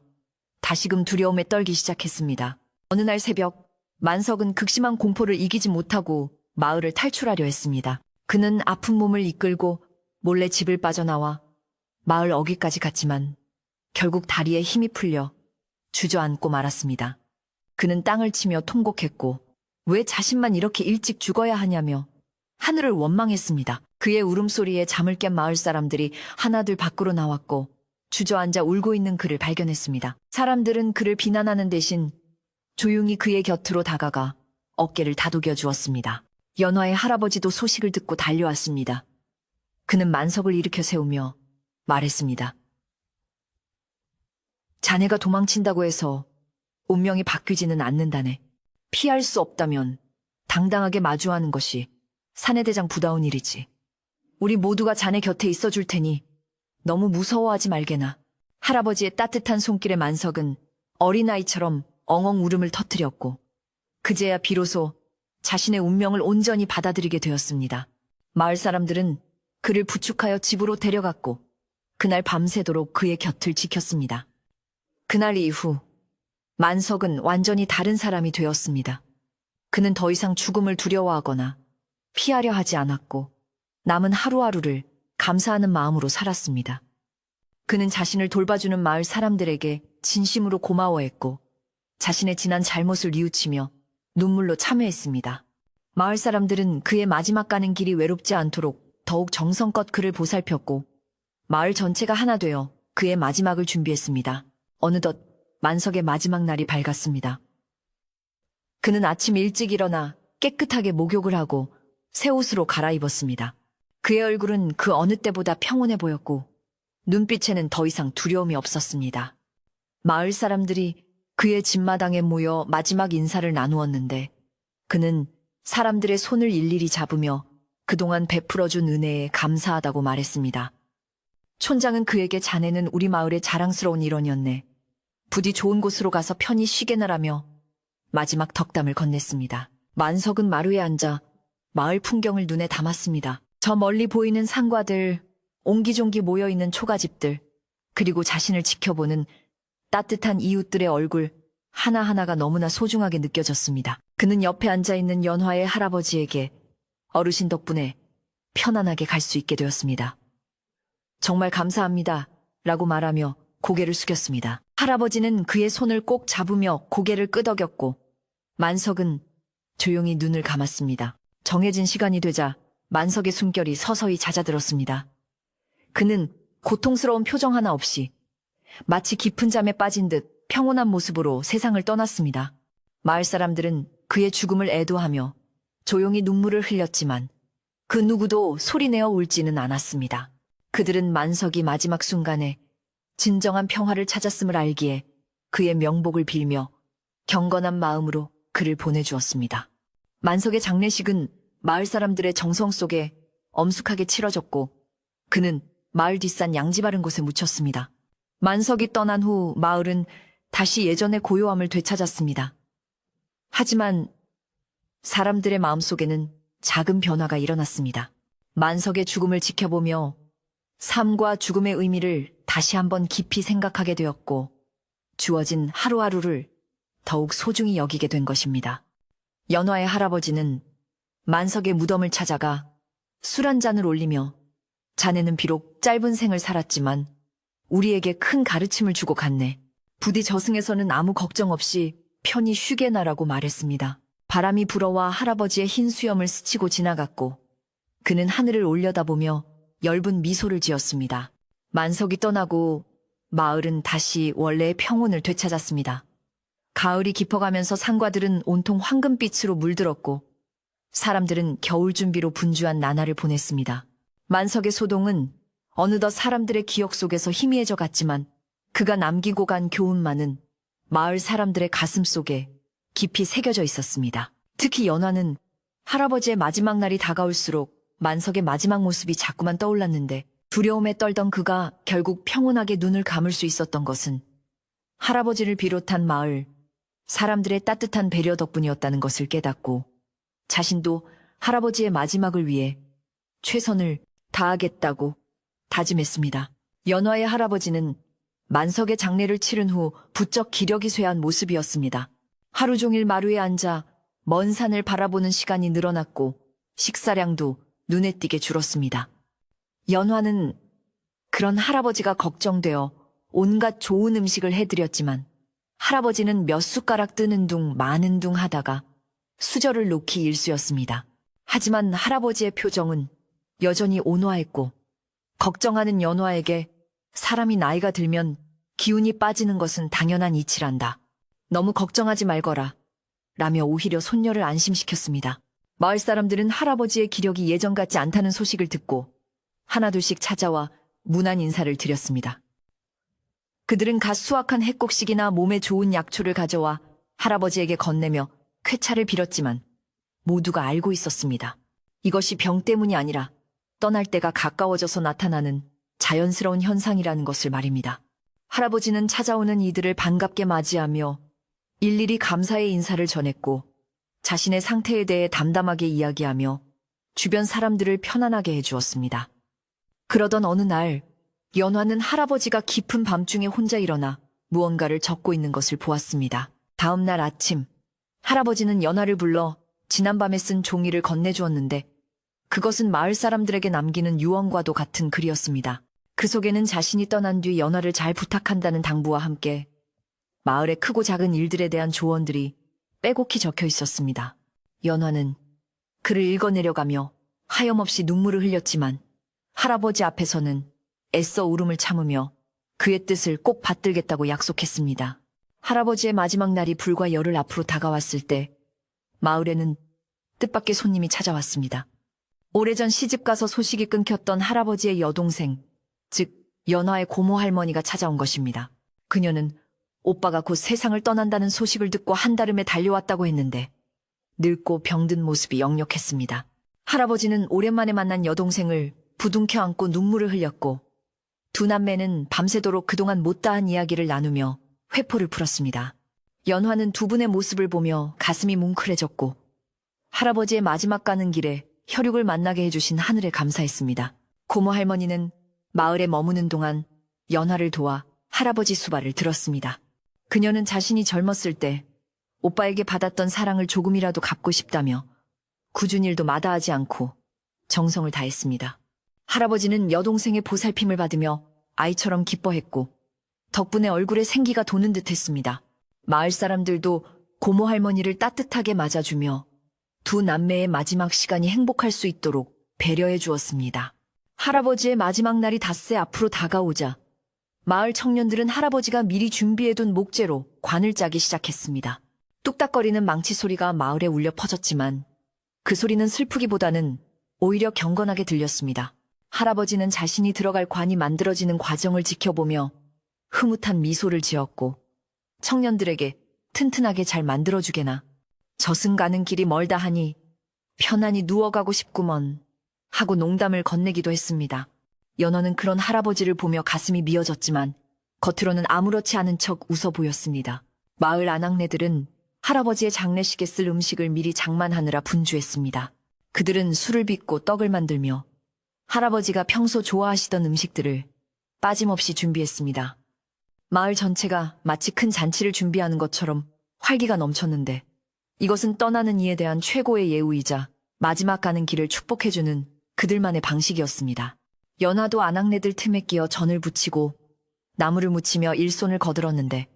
다시금 두려움에 떨기 시작했습니다. 어느 날 새벽 만석은 극심한 공포를 이기지 못하고 마을을 탈출하려 했습니다. 그는 아픈 몸을 이끌고 몰래 집을 빠져나와 마을 어귀까지 갔지만 결국 다리에 힘이 풀려 주저앉고 말았습니다. 그는 땅을 치며 통곡했고 왜 자신만 이렇게 일찍 죽어야 하냐며 하늘을 원망했습니다. 그의 울음소리에 잠을 깬 마을 사람들이 하나둘 밖으로 나왔고 주저앉아 울고 있는 그를 발견했습니다. 사람들은 그를 비난하는 대신 조용히 그의 곁으로 다가가 어깨를 다독여 주었습니다. 연화의 할아버지도 소식을 듣고 달려왔습니다. 그는 만석을 일으켜 세우며 말했습니다. 자네가 도망친다고 해서 운명이 바뀌지는 않는다네. 피할 수 없다면 당당하게 마주하는 것이 사내대장 부다운 일이지. 우리 모두가 자네 곁에 있어줄 테니 너무 무서워하지 말게나. 할아버지의 따뜻한 손길에 만석은 어린아이처럼 엉엉 울음을 터뜨렸고 그제야 비로소 자신의 운명을 온전히 받아들이게 되었습니다. 마을 사람들은 그를 부축하여 집으로 데려갔고 그날 밤새도록 그의 곁을 지켰습니다. 그날 이후 만석은 완전히 다른 사람이 되었습니다. 그는 더 이상 죽음을 두려워하거나 피하려 하지 않았고 남은 하루하루를 감사하는 마음으로 살았습니다. 그는 자신을 돌봐주는 마을 사람들에게 진심으로 고마워했고 자신의 지난 잘못을 뉘우치며 눈물로 참회했습니다. 마을 사람들은 그의 마지막 가는 길이 외롭지 않도록 더욱 정성껏 그를 보살폈고 마을 전체가 하나 되어 그의 마지막을 준비했습니다. 어느덧 만석의 마지막 날이 밝았습니다. 그는 아침 일찍 일어나 깨끗하게 목욕을 하고 새 옷으로 갈아입었습니다. 그의 얼굴은 그 어느 때보다 평온해 보였고 눈빛에는 더 이상 두려움이 없었습니다. 마을 사람들이 그의 집마당에 모여 마지막 인사를 나누었는데 그는 사람들의 손을 일일이 잡으며 그동안 베풀어준 은혜에 감사하다고 말했습니다. 촌장은 그에게 자네는 우리 마을의 자랑스러운 일원이었네. 부디 좋은 곳으로 가서 편히 쉬게나라며 마지막 덕담을 건넸습니다. 만석은 마루에 앉아 마을 풍경을 눈에 담았습니다. 저 멀리 보이는 산과들, 옹기종기 모여있는 초가집들, 그리고 자신을 지켜보는 따뜻한 이웃들의 얼굴 하나하나가 너무나 소중하게 느껴졌습니다. 그는 옆에 앉아있는 연화의 할아버지에게 어르신 덕분에 편안하게 갈 수 있게 되었습니다. 정말 감사합니다. 라고 말하며 고개를 숙였습니다. 할아버지는 그의 손을 꼭 잡으며 고개를 끄덕였고 만석은 조용히 눈을 감았습니다. 정해진 시간이 되자 만석의 숨결이 서서히 잦아들었습니다. 그는 고통스러운 표정 하나 없이 마치 깊은 잠에 빠진 듯 평온한 모습으로 세상을 떠났습니다. 마을 사람들은 그의 죽음을 애도하며 조용히 눈물을 흘렸지만 그 누구도 소리내어 울지는 않았습니다. 그들은 만석이 마지막 순간에 진정한 평화를 찾았음을 알기에 그의 명복을 빌며 경건한 마음으로 그를 보내주었습니다. 만석의 장례식은 마을 사람들의 정성 속에 엄숙하게 치러졌고 그는 마을 뒷산 양지 바른 곳에 묻혔습니다. 만석이 떠난 후 마을은 다시 예전의 고요함을 되찾았습니다. 하지만 사람들의 마음속에는 작은 변화가 일어났습니다. 만석의 죽음을 지켜보며 삶과 죽음의 의미를 다시 한번 깊이 생각하게 되었고 주어진 하루하루를 더욱 소중히 여기게 된 것입니다. 연화의 할아버지는 만석의 무덤을 찾아가 술 한 잔을 올리며 자네는 비록 짧은 생을 살았지만 우리에게 큰 가르침을 주고 갔네. 부디 저승에서는 아무 걱정 없이 편히 쉬게나라고 말했습니다. 바람이 불어와 할아버지의 흰 수염을 스치고 지나갔고 그는 하늘을 올려다보며 엷은 미소를 지었습니다. 만석이 떠나고 마을은 다시 원래의 평온을 되찾았습니다. 가을이 깊어가면서 산과들은 온통 황금빛으로 물들었고 사람들은 겨울 준비로 분주한 나날을 보냈습니다. 만석의 소동은 어느덧 사람들의 기억 속에서 희미해져 갔지만 그가 남기고 간 교훈만은 마을 사람들의 가슴 속에 깊이 새겨져 있었습니다. 특히 연화는 할아버지의 마지막 날이 다가올수록 만석의 마지막 모습이 자꾸만 떠올랐는데 두려움에 떨던 그가 결국 평온하게 눈을 감을 수 있었던 것은 할아버지를 비롯한 마을 사람들의 따뜻한 배려 덕분이었다는 것을 깨닫고 자신도 할아버지의 마지막을 위해 최선을 다하겠다고 다짐했습니다. 연화의 할아버지는 만석의 장례를 치른 후 부쩍 기력이 쇠한 모습이었습니다. 하루 종일 마루에 앉아 먼 산을 바라보는 시간이 늘어났고 식사량도 눈에 띄게 줄었습니다. 연화는 그런 할아버지가 걱정되어 온갖 좋은 음식을 해드렸지만 할아버지는 몇 숟가락 뜨는 둥 마는 둥 하다가 수저를 놓기 일쑤였습니다. 하지만 할아버지의 표정은 여전히 온화했고 걱정하는 연화에게 사람이 나이가 들면 기운이 빠지는 것은 당연한 이치란다. 너무 걱정하지 말거라. 라며 오히려 손녀를 안심시켰습니다. 마을 사람들은 할아버지의 기력이 예전 같지 않다는 소식을 듣고 하나둘씩 찾아와 무난 인사를 드렸습니다. 그들은 갓 수확한 핵곡식이나 몸에 좋은 약초를 가져와 할아버지에게 건네며 쾌차를 빌었지만 모두가 알고 있었습니다. 이것이 병 때문이 아니라 떠날 때가 가까워져서 나타나는 자연스러운 현상이라는 것을 말입니다. 할아버지는 찾아오는 이들을 반갑게 맞이하며 일일이 감사의 인사를 전했고 자신의 상태에 대해 담담하게 이야기하며 주변 사람들을 편안하게 해주었습니다. 그러던 어느 날 연화는 할아버지가 깊은 밤중에 혼자 일어나 무언가를 적고 있는 것을 보았습니다. 다음 날 아침 할아버지는 연화를 불러 지난밤에 쓴 종이를 건네주었는데 그것은 마을 사람들에게 남기는 유언과도 같은 글이었습니다. 그 속에는 자신이 떠난 뒤 연화를 잘 부탁한다는 당부와 함께 마을의 크고 작은 일들에 대한 조언들이 빼곡히 적혀 있었습니다. 연화는 글을 읽어내려가며 하염없이 눈물을 흘렸지만 할아버지 앞에서는 애써 울음을 참으며 그의 뜻을 꼭 받들겠다고 약속했습니다. 할아버지의 마지막 날이 불과 열흘 앞으로 다가왔을 때 마을에는 뜻밖의 손님이 찾아왔습니다. 오래전 시집가서 소식이 끊겼던 할아버지의 여동생, 즉 연화의 고모 할머니가 찾아온 것입니다. 그녀는 오빠가 곧 세상을 떠난다는 소식을 듣고 한달음에 달려왔다고 했는데 늙고 병든 모습이 역력했습니다. 할아버지는 오랜만에 만난 여동생을 부둥켜 안고 눈물을 흘렸고 두 남매는 밤새도록 그동안 못다한 이야기를 나누며 회포를 풀었습니다. 연화는 두 분의 모습을 보며 가슴이 뭉클해졌고 할아버지의 마지막 가는 길에 혈육을 만나게 해주신 하늘에 감사했습니다. 고모 할머니는 마을에 머무는 동안 연화를 도와 할아버지 수발을 들었습니다. 그녀는 자신이 젊었을 때 오빠에게 받았던 사랑을 조금이라도 갚고 싶다며 굳은 일도 마다하지 않고 정성을 다했습니다. 할아버지는 여동생의 보살핌을 받으며 아이처럼 기뻐했고 덕분에 얼굴에 생기가 도는 듯 했습니다. 마을 사람들도 고모 할머니를 따뜻하게 맞아주며 두 남매의 마지막 시간이 행복할 수 있도록 배려해 주었습니다. 할아버지의 마지막 날이 닷새 앞으로 다가오자 마을 청년들은 할아버지가 미리 준비해둔 목재로 관을 짜기 시작했습니다. 뚝딱거리는 망치 소리가 마을에 울려 퍼졌지만 그 소리는 슬프기보다는 오히려 경건하게 들렸습니다. 할아버지는 자신이 들어갈 관이 만들어지는 과정을 지켜보며 흐뭇한 미소를 지었고 청년들에게 튼튼하게 잘 만들어주게나 저승 가는 길이 멀다 하니 편안히 누워가고 싶구먼 하고 농담을 건네기도 했습니다. 연화는 그런 할아버지를 보며 가슴이 미어졌지만 겉으로는 아무렇지 않은 척 웃어 보였습니다. 마을 아낙네들은 할아버지의 장례식에 쓸 음식을 미리 장만하느라 분주했습니다. 그들은 술을 빚고 떡을 만들며 할아버지가 평소 좋아하시던 음식들을 빠짐없이 준비했습니다. 마을 전체가 마치 큰 잔치를 준비하는 것처럼 활기가 넘쳤는데 이것은 떠나는 이에 대한 최고의 예우이자 마지막 가는 길을 축복해주는 그들만의 방식이었습니다. 연화도 아낙네들 틈에 끼어 전을 부치고 나무를 묻히며 일손을 거들었는데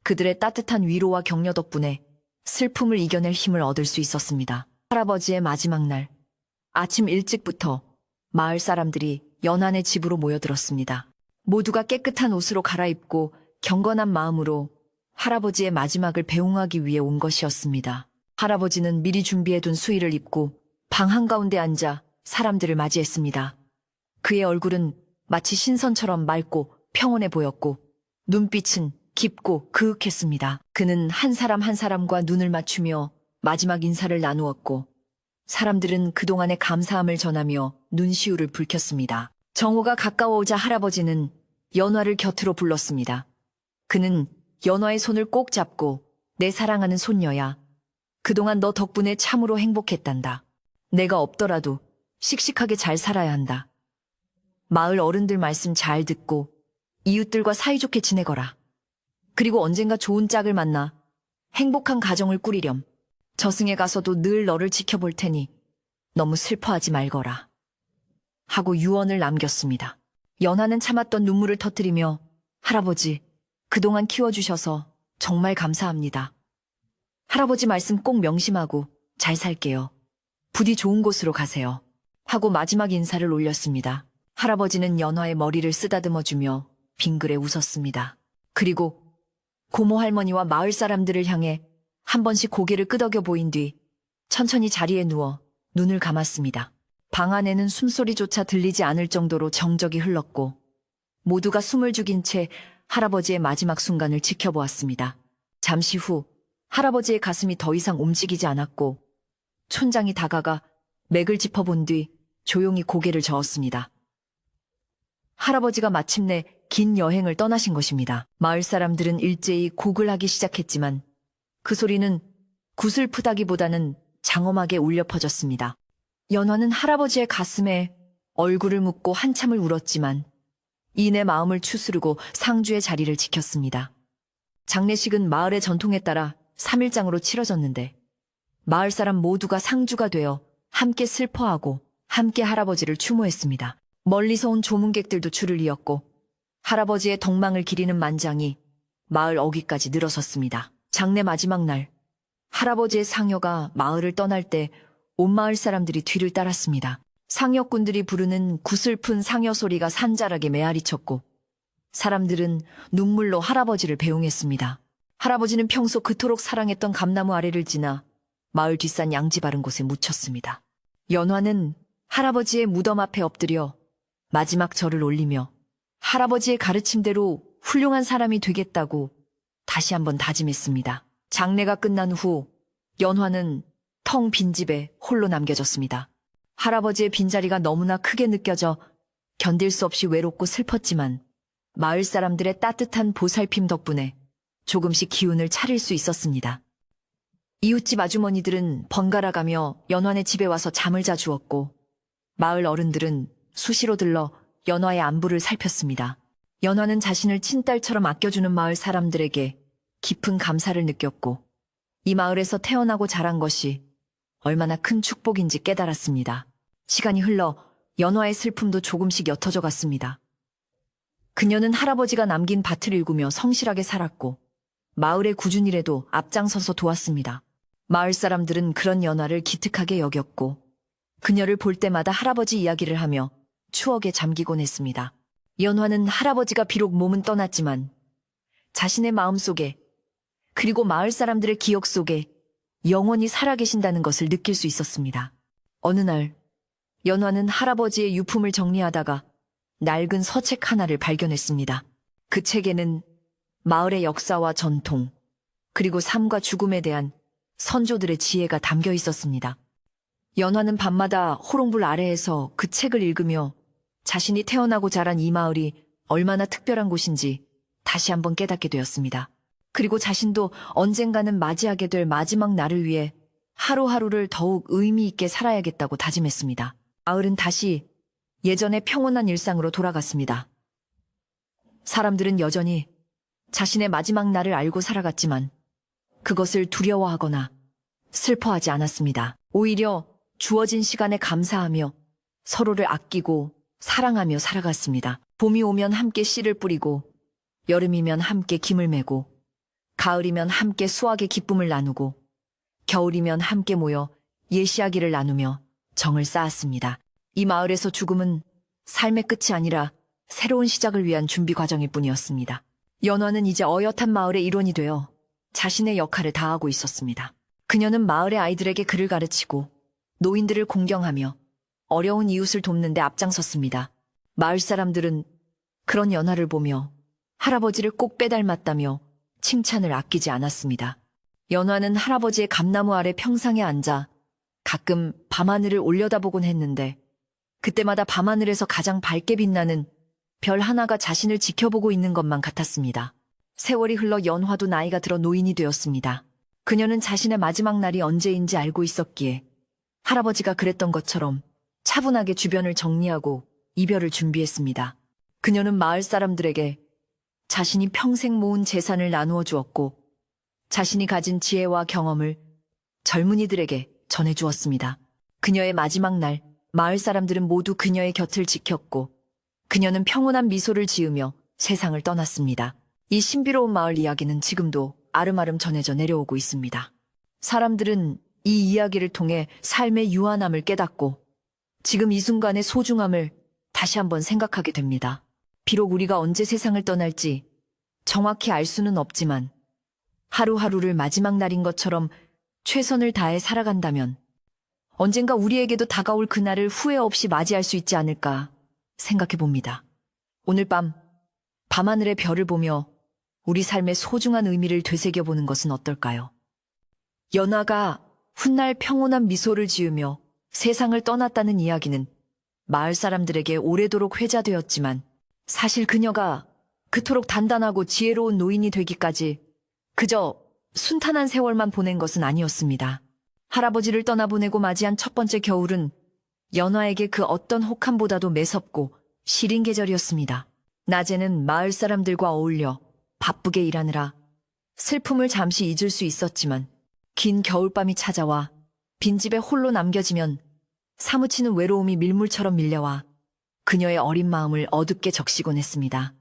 그들의 따뜻한 위로와 격려 덕분에 슬픔을 이겨낼 힘을 얻을 수 있었습니다. 할아버지의 마지막 날, 아침 일찍부터 마을 사람들이 연화네 집으로 모여들었습니다. 모두가 깨끗한 옷으로 갈아입고 경건한 마음으로 할아버지의 마지막을 배웅하기 위해 온 것이었습니다. 할아버지는 미리 준비해둔 수의를 입고 방 한가운데 앉아 사람들을 맞이했습니다. 그의 얼굴은 마치 신선처럼 맑고 평온해 보였고 눈빛은 깊고 그윽했습니다. 그는 한 사람 한 사람과 눈을 맞추며 마지막 인사를 나누었고 사람들은 그동안의 감사함을 전하며 눈시울을 붉혔습니다. 정오가 가까워오자 할아버지는 연화를 곁으로 불렀습니다. 그는 연화의 손을 꼭 잡고 내 사랑하는 손녀야. 그동안 너 덕분에 참으로 행복했단다. 내가 없더라도 씩씩하게 잘 살아야 한다. 마을 어른들 말씀 잘 듣고 이웃들과 사이좋게 지내거라. 그리고 언젠가 좋은 짝을 만나 행복한 가정을 꾸리렴. 저승에 가서도 늘 너를 지켜볼 테니 너무 슬퍼하지 말거라. 하고 유언을 남겼습니다. 연화는 참았던 눈물을 터뜨리며 할아버지, 그동안 키워주셔서 정말 감사합니다. 할아버지 말씀 꼭 명심하고 잘 살게요. 부디 좋은 곳으로 가세요. 하고 마지막 인사를 올렸습니다. 할아버지는 연화의 머리를 쓰다듬어주며 빙그레 웃었습니다. 그리고 고모 할머니와 마을 사람들을 향해 한 번씩 고개를 끄덕여 보인 뒤 천천히 자리에 누워 눈을 감았습니다. 방 안에는 숨소리조차 들리지 않을 정도로 정적이 흘렀고 모두가 숨을 죽인 채 할아버지의 마지막 순간을 지켜보았습니다. 잠시 후 할아버지의 가슴이 더 이상 움직이지 않았고 촌장이 다가가 맥을 짚어본 뒤 조용히 고개를 저었습니다. 할아버지가 마침내 긴 여행을 떠나신 것입니다. 마을 사람들은 일제히 곡을 하기 시작했지만 그 소리는 구슬프다기보다는 장엄하게 울려 퍼졌습니다. 연화는 할아버지의 가슴에 얼굴을 묻고 한참을 울었지만 이내 마음을 추스르고 상주의 자리를 지켰습니다. 장례식은 마을의 전통에 따라 3일장으로 치러졌는데 마을 사람 모두가 상주가 되어 함께 슬퍼하고 함께 할아버지를 추모했습니다. 멀리서 온 조문객들도 줄을 이었고 할아버지의 덕망을 기리는 만장이 마을 어귀까지 늘어섰습니다. 장례 마지막 날 할아버지의 상여가 마을을 떠날 때 온 마을 사람들이 뒤를 따랐습니다. 상여꾼들이 부르는 구슬픈 상여 소리가 산자락에 메아리쳤고 사람들은 눈물로 할아버지를 배웅했습니다. 할아버지는 평소 그토록 사랑했던 감나무 아래를 지나 마을 뒷산 양지 바른 곳에 묻혔습니다. 연화는 할아버지의 무덤 앞에 엎드려 마지막 절을 올리며 할아버지의 가르침대로 훌륭한 사람이 되겠다고 다시 한번 다짐했습니다. 장례가 끝난 후 연화는 텅 빈 집에 홀로 남겨졌습니다. 할아버지의 빈자리가 너무나 크게 느껴져 견딜 수 없이 외롭고 슬펐지만 마을 사람들의 따뜻한 보살핌 덕분에 조금씩 기운을 차릴 수 있었습니다. 이웃집 아주머니들은 번갈아 가며 연화네 집에 와서 잠을 자주었고 마을 어른들은 수시로 들러 연화의 안부를 살폈습니다. 연화는 자신을 친딸처럼 아껴주는 마을 사람들에게 깊은 감사를 느꼈고 이 마을에서 태어나고 자란 것이 얼마나 큰 축복인지 깨달았습니다. 시간이 흘러 연화의 슬픔도 조금씩 옅어져 갔습니다. 그녀는 할아버지가 남긴 밭을 일구며 성실하게 살았고 마을의 굳은 일에도 앞장서서 도왔습니다. 마을 사람들은 그런 연화를 기특하게 여겼고 그녀를 볼 때마다 할아버지 이야기를 하며 추억에 잠기곤 했습니다. 연화는 할아버지가 비록 몸은 떠났지만 자신의 마음속에 그리고 마을 사람들의 기억 속에 영원히 살아계신다는 것을 느낄 수 있었습니다. 어느 날 연화는 할아버지의 유품을 정리하다가 낡은 서책 하나를 발견했습니다. 그 책에는 마을의 역사와 전통, 그리고 삶과 죽음에 대한 선조들의 지혜가 담겨 있었습니다. 연화는 밤마다 호롱불 아래에서 그 책을 읽으며 자신이 태어나고 자란 이 마을이 얼마나 특별한 곳인지 다시 한번 깨닫게 되었습니다. 그리고 자신도 언젠가는 맞이하게 될 마지막 날을 위해 하루하루를 더욱 의미 있게 살아야겠다고 다짐했습니다. 마을은 다시 예전의 평온한 일상으로 돌아갔습니다. 사람들은 여전히 자신의 마지막 날을 알고 살아갔지만 그것을 두려워하거나 슬퍼하지 않았습니다. 오히려 주어진 시간에 감사하며 서로를 아끼고 사랑하며 살아갔습니다. 봄이 오면 함께 씨를 뿌리고 여름이면 함께 김을 메고 가을이면 함께 수확의 기쁨을 나누고 겨울이면 함께 모여 옛 이야기를 나누며 정을 쌓았습니다. 이 마을에서 죽음은 삶의 끝이 아니라 새로운 시작을 위한 준비 과정일 뿐이었습니다. 연화는 이제 어엿한 마을의 일원이 되어 자신의 역할을 다하고 있었습니다. 그녀는 마을의 아이들에게 글을 가르치고 노인들을 공경하며 어려운 이웃을 돕는 데 앞장섰습니다. 마을 사람들은 그런 연화를 보며 할아버지를 꼭 빼닮았다며 칭찬을 아끼지 않았습니다. 연화는 할아버지의 감나무 아래 평상에 앉아 가끔 밤하늘을 올려다보곤 했는데 그때마다 밤하늘에서 가장 밝게 빛나는 별 하나가 자신을 지켜보고 있는 것만 같았습니다. 세월이 흘러 연화도 나이가 들어 노인이 되었습니다. 그녀는 자신의 마지막 날이 언제인지 알고 있었기에 할아버지가 그랬던 것처럼 차분하게 주변을 정리하고 이별을 준비했습니다. 그녀는 마을 사람들에게 자신이 평생 모은 재산을 나누어 주었고 자신이 가진 지혜와 경험을 젊은이들에게 전해주었습니다. 그녀의 마지막 날, 마을 사람들은 모두 그녀의 곁을 지켰고 그녀는 평온한 미소를 지으며 세상을 떠났습니다. 이 신비로운 마을 이야기는 지금도 아름아름 전해져 내려오고 있습니다. 사람들은 이 이야기를 통해 삶의 유한함을 깨닫고 지금 이 순간의 소중함을 다시 한번 생각하게 됩니다. 비록 우리가 언제 세상을 떠날지 정확히 알 수는 없지만 하루하루를 마지막 날인 것처럼 최선을 다해 살아간다면 언젠가 우리에게도 다가올 그날을 후회 없이 맞이할 수 있지 않을까 생각해 봅니다. 오늘 밤, 밤하늘의 별을 보며 우리 삶의 소중한 의미를 되새겨보는 것은 어떨까요? 연화가 훗날 평온한 미소를 지으며 세상을 떠났다는 이야기는 마을 사람들에게 오래도록 회자되었지만 사실 그녀가 그토록 단단하고 지혜로운 노인이 되기까지 그저 순탄한 세월만 보낸 것은 아니었습니다. 할아버지를 떠나보내고 맞이한 첫 번째 겨울은 연화에게 그 어떤 혹한보다도 매섭고 시린 계절이었습니다. 낮에는 마을 사람들과 어울려 바쁘게 일하느라 슬픔을 잠시 잊을 수 있었지만 긴 겨울밤이 찾아와 빈집에 홀로 남겨지면 사무치는 외로움이 밀물처럼 밀려와 그녀의 어린 마음을 어둡게 적시곤 했습니다.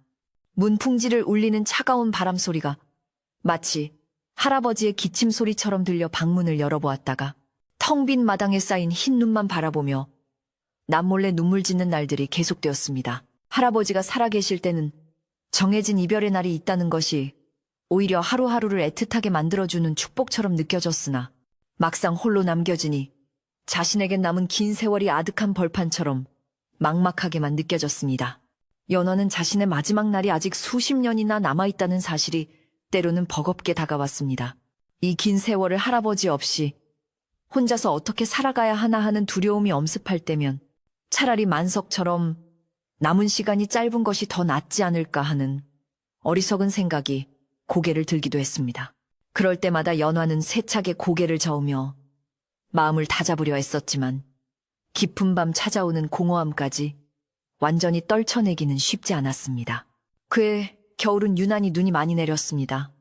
문풍지를 울리는 차가운 바람 소리가 마치 할아버지의 기침 소리처럼 들려 방문을 열어보았다가 텅 빈 마당에 쌓인 흰 눈만 바라보며 남몰래 눈물 짓는 날들이 계속되었습니다. 할아버지가 살아계실 때는 정해진 이별의 날이 있다는 것이 오히려 하루하루를 애틋하게 만들어주는 축복처럼 느껴졌으나 막상 홀로 남겨지니 자신에겐 남은 긴 세월이 아득한 벌판처럼 막막하게만 느껴졌습니다. 연화는 자신의 마지막 날이 아직 수십 년이나 남아있다는 사실이 때로는 버겁게 다가왔습니다. 이 긴 세월을 할아버지 없이 혼자서 어떻게 살아가야 하나 하는 두려움이 엄습할 때면 차라리 만석처럼 남은 시간이 짧은 것이 더 낫지 않을까 하는 어리석은 생각이 고개를 들기도 했습니다. 그럴 때마다 연화는 세차게 고개를 저으며 마음을 다잡으려 애썼지만 깊은 밤 찾아오는 공허함까지 완전히 떨쳐내기는 쉽지 않았습니다. 그해 겨울은 유난히 눈이 많이 내렸습니다.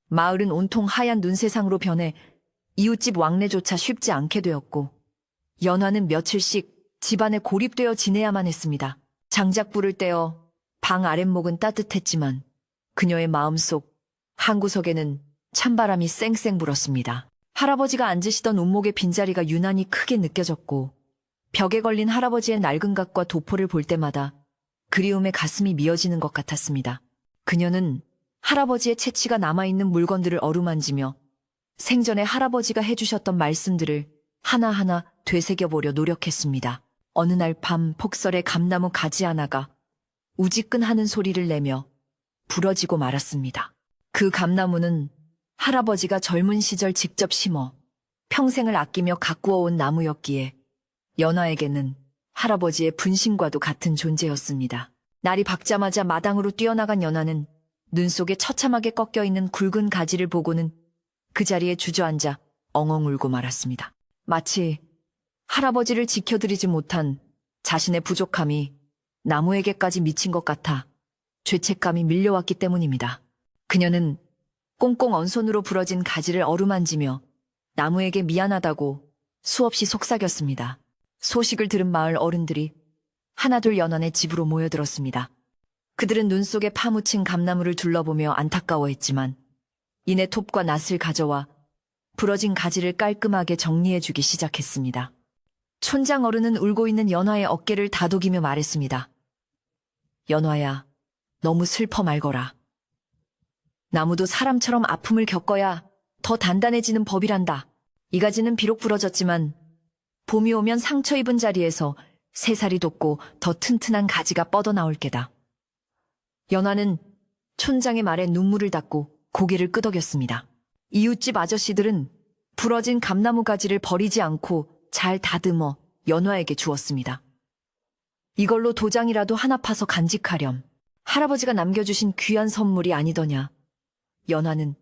마을은 온통 하얀 눈세상으로 변해 이웃집 왕래조차 쉽지 않게 되었고 연화는 며칠씩 집안에 고립되어 지내야만 했습니다. 장작불을 떼어 방 아랫목은 따뜻했지만 그녀의 마음속 한 구석에는 찬바람이 쌩쌩 불었습니다. 할아버지가 앉으시던 운목의 빈자리가 유난히 크게 느껴졌고 벽에 걸린 할아버지의 낡은 각과 도포를 볼 때마다 그리움에 가슴이 미어지는 것 같았습니다. 그녀는 할아버지의 채취가 남아있는 물건들을 어루만지며 생전에 할아버지가 해주셨던 말씀들을 하나하나 되새겨보려 노력했습니다. 어느 날 밤 폭설에 감나무 가지 하나가 우지끈하는 소리를 내며 부러지고 말았습니다. 그 감나무는 할아버지가 젊은 시절 직접 심어 평생을 아끼며 가꾸어온 나무였기에 연화에게는 할아버지의 분신과도 같은 존재였습니다. 날이 밝자마자 마당으로 뛰어나간 연화는 눈 속에 처참하게 꺾여있는 굵은 가지를 보고는 그 자리에 주저앉아 엉엉 울고 말았습니다. 마치 할아버지를 지켜드리지 못한 자신의 부족함이 나무에게까지 미친 것 같아 죄책감이 밀려왔기 때문입니다. 그녀는 꽁꽁 언손으로 부러진 가지를 어루만지며 나무에게 미안하다고 수없이 속삭였습니다. 소식을 들은 마을 어른들이 하나둘 연화의 집으로 모여들었습니다. 그들은 눈 속에 파묻힌 감나무를 둘러보며 안타까워했지만 이내 톱과 낫을 가져와 부러진 가지를 깔끔하게 정리해주기 시작했습니다. 촌장 어른은 울고 있는 연화의 어깨를 다독이며 말했습니다. 연화야, 너무 슬퍼 말거라. 나무도 사람처럼 아픔을 겪어야 더 단단해지는 법이란다. 이 가지는 비록 부러졌지만 봄이 오면 상처 입은 자리에서 새살이 돋고 더 튼튼한 가지가 뻗어나올 게다. 연화는 촌장의 말에 눈물을 닦고 고개를 끄덕였습니다. 이웃집 아저씨들은 부러진 감나무 가지를 버리지 않고 잘 다듬어 연화에게 주었습니다. 이걸로 도장이라도 하나 파서 간직하렴. 할아버지가 남겨주신 귀한 선물이 아니더냐. 연화는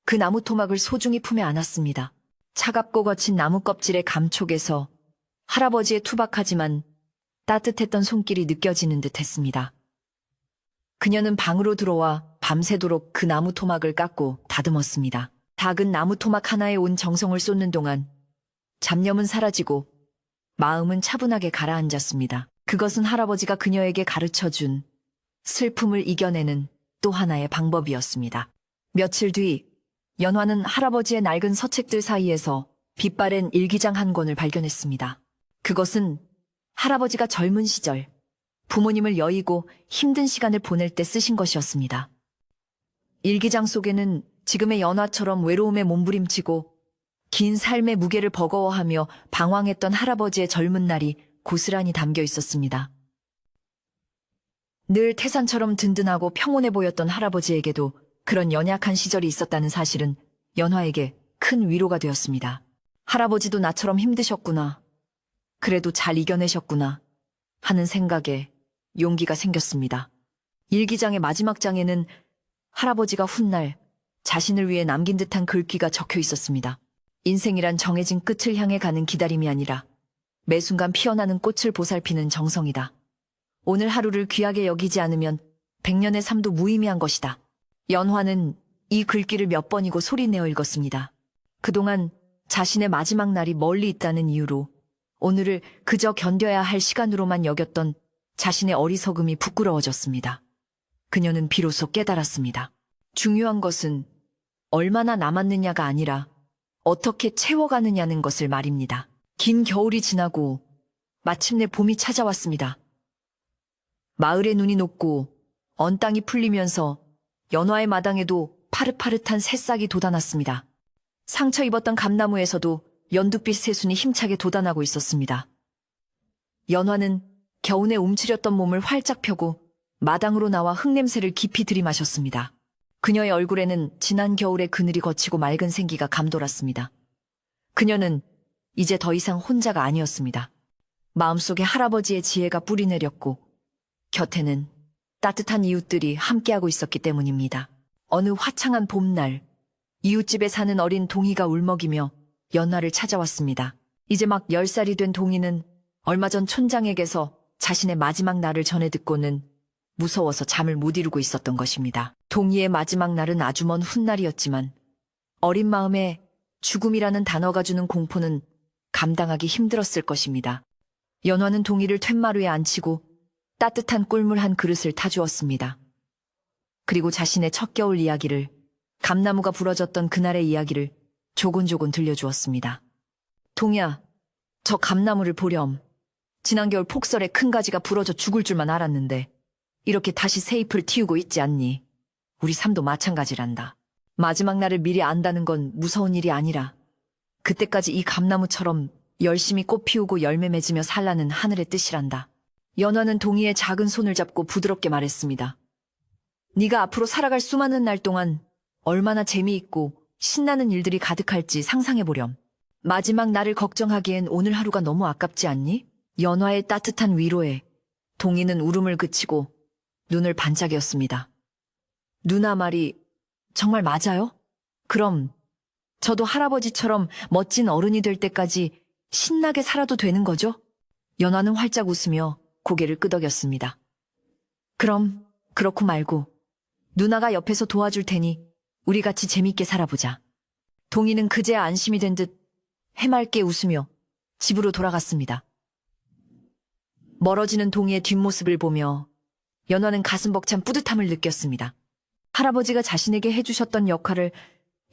그 나무 토막을 소중히 품에 안았습니다. 차갑고 거친 나무 껍질의 감촉에서 할아버지의 투박하지만 따뜻했던 손길이 느껴지는 듯 했습니다. 그녀는 방으로 들어와 밤새도록 그 나무 토막을 깎고 다듬었습니다. 작은 나무 토막 하나에 온 정성을 쏟는 동안 잡념은 사라지고 마음은 차분하게 가라앉았습니다. 그것은 할아버지가 그녀에게 가르쳐준 슬픔을 이겨내는 또 하나의 방법이었습니다. 며칠 뒤 연화는 할아버지의 낡은 서책들 사이에서 빛바랜 일기장 한 권을 발견했습니다. 그것은 할아버지가 젊은 시절 부모님을 여의고 힘든 시간을 보낼 때 쓰신 것이었습니다. 일기장 속에는 지금의 연화처럼 외로움에 몸부림치고 긴 삶의 무게를 버거워하며 방황했던 할아버지의 젊은 날이 고스란히 담겨 있었습니다. 늘 태산처럼 든든하고 평온해 보였던 할아버지에게도 그런 연약한 시절이 있었다는 사실은 연화에게 큰 위로가 되었습니다. 할아버지도 나처럼 힘드셨구나. 그래도 잘 이겨내셨구나. 하는 생각에 용기가 생겼습니다. 일기장의 마지막 장에는 할아버지가 훗날 자신을 위해 남긴 듯한 글귀가 적혀 있었습니다. 인생이란 정해진 끝을 향해 가는 기다림이 아니라 매 순간 피어나는 꽃을 보살피는 정성이다. 오늘 하루를 귀하게 여기지 않으면 100년의 삶도 무의미한 것이다. 연화는 이 글귀를 몇 번이고 소리내어 읽었습니다. 그동안 자신의 마지막 날이 멀리 있다는 이유로 오늘을 그저 견뎌야 할 시간으로만 여겼던 자신의 어리석음이 부끄러워졌습니다. 그녀는 비로소 깨달았습니다. 중요한 것은 얼마나 남았느냐가 아니라 어떻게 채워가느냐는 것을 말입니다. 긴 겨울이 지나고 마침내 봄이 찾아왔습니다. 마을의 눈이 녹고 언 땅이 풀리면서 연화의 마당에도 파릇파릇한 새싹이 돋아났습니다. 상처 입었던 감나무에서도 연두빛 새순이 힘차게 돋아나고 있었습니다. 연화는 겨우내 움츠렸던 몸을 활짝 펴고 마당으로 나와 흙냄새를 깊이 들이마셨습니다. 그녀의 얼굴에는 지난 겨울의 그늘이 거치고 맑은 생기가 감돌았습니다. 그녀는 이제 더 이상 혼자가 아니었습니다. 마음속에 할아버지의 지혜가 뿌리내렸고 곁에는 따뜻한 이웃들이 함께하고 있었기 때문입니다. 어느 화창한 봄날, 이웃집에 사는 어린 동이가 울먹이며 연화를 찾아왔습니다. 이제 막 10살이 된 동이는 얼마 전 촌장에게서 자신의 마지막 날을 전해 듣고는 무서워서 잠을 못 이루고 있었던 것입니다. 동이의 마지막 날은 아주 먼 훗날이었지만 어린 마음에 죽음이라는 단어가 주는 공포는 감당하기 힘들었을 것입니다. 연화는 동이를 툇마루에 앉히고 따뜻한 꿀물 한 그릇을 타주었습니다. 그리고 자신의 첫 겨울 이야기를, 감나무가 부러졌던 그날의 이야기를 조곤조곤 들려주었습니다. 동이야, 저 감나무를 보렴. 지난 겨울 폭설에 큰 가지가 부러져 죽을 줄만 알았는데 이렇게 다시 새 잎을 틔우고 있지 않니? 우리 삶도 마찬가지란다. 마지막 날을 미리 안다는 건 무서운 일이 아니라 그때까지 이 감나무처럼 열심히 꽃 피우고 열매 맺으며 살라는 하늘의 뜻이란다. 연화는 동이의 작은 손을 잡고 부드럽게 말했습니다. 네가 앞으로 살아갈 수많은 날 동안 얼마나 재미있고 신나는 일들이 가득할지 상상해보렴. 마지막 날을 걱정하기엔 오늘 하루가 너무 아깝지 않니? 연화의 따뜻한 위로에 동이는 울음을 그치고 눈을 반짝였습니다. 누나 말이 정말 맞아요? 그럼 저도 할아버지처럼 멋진 어른이 될 때까지 신나게 살아도 되는 거죠? 연화는 활짝 웃으며 고개를 끄덕였습니다. 그럼 그렇고 말고 누나가 옆에서 도와줄 테니 우리 같이 재밌게 살아보자. 동이는 그제야 안심이 된 듯 해맑게 웃으며 집으로 돌아갔습니다. 멀어지는 동이의 뒷모습을 보며 연화는 가슴 벅찬 뿌듯함을 느꼈습니다. 할아버지가 자신에게 해주셨던 역할을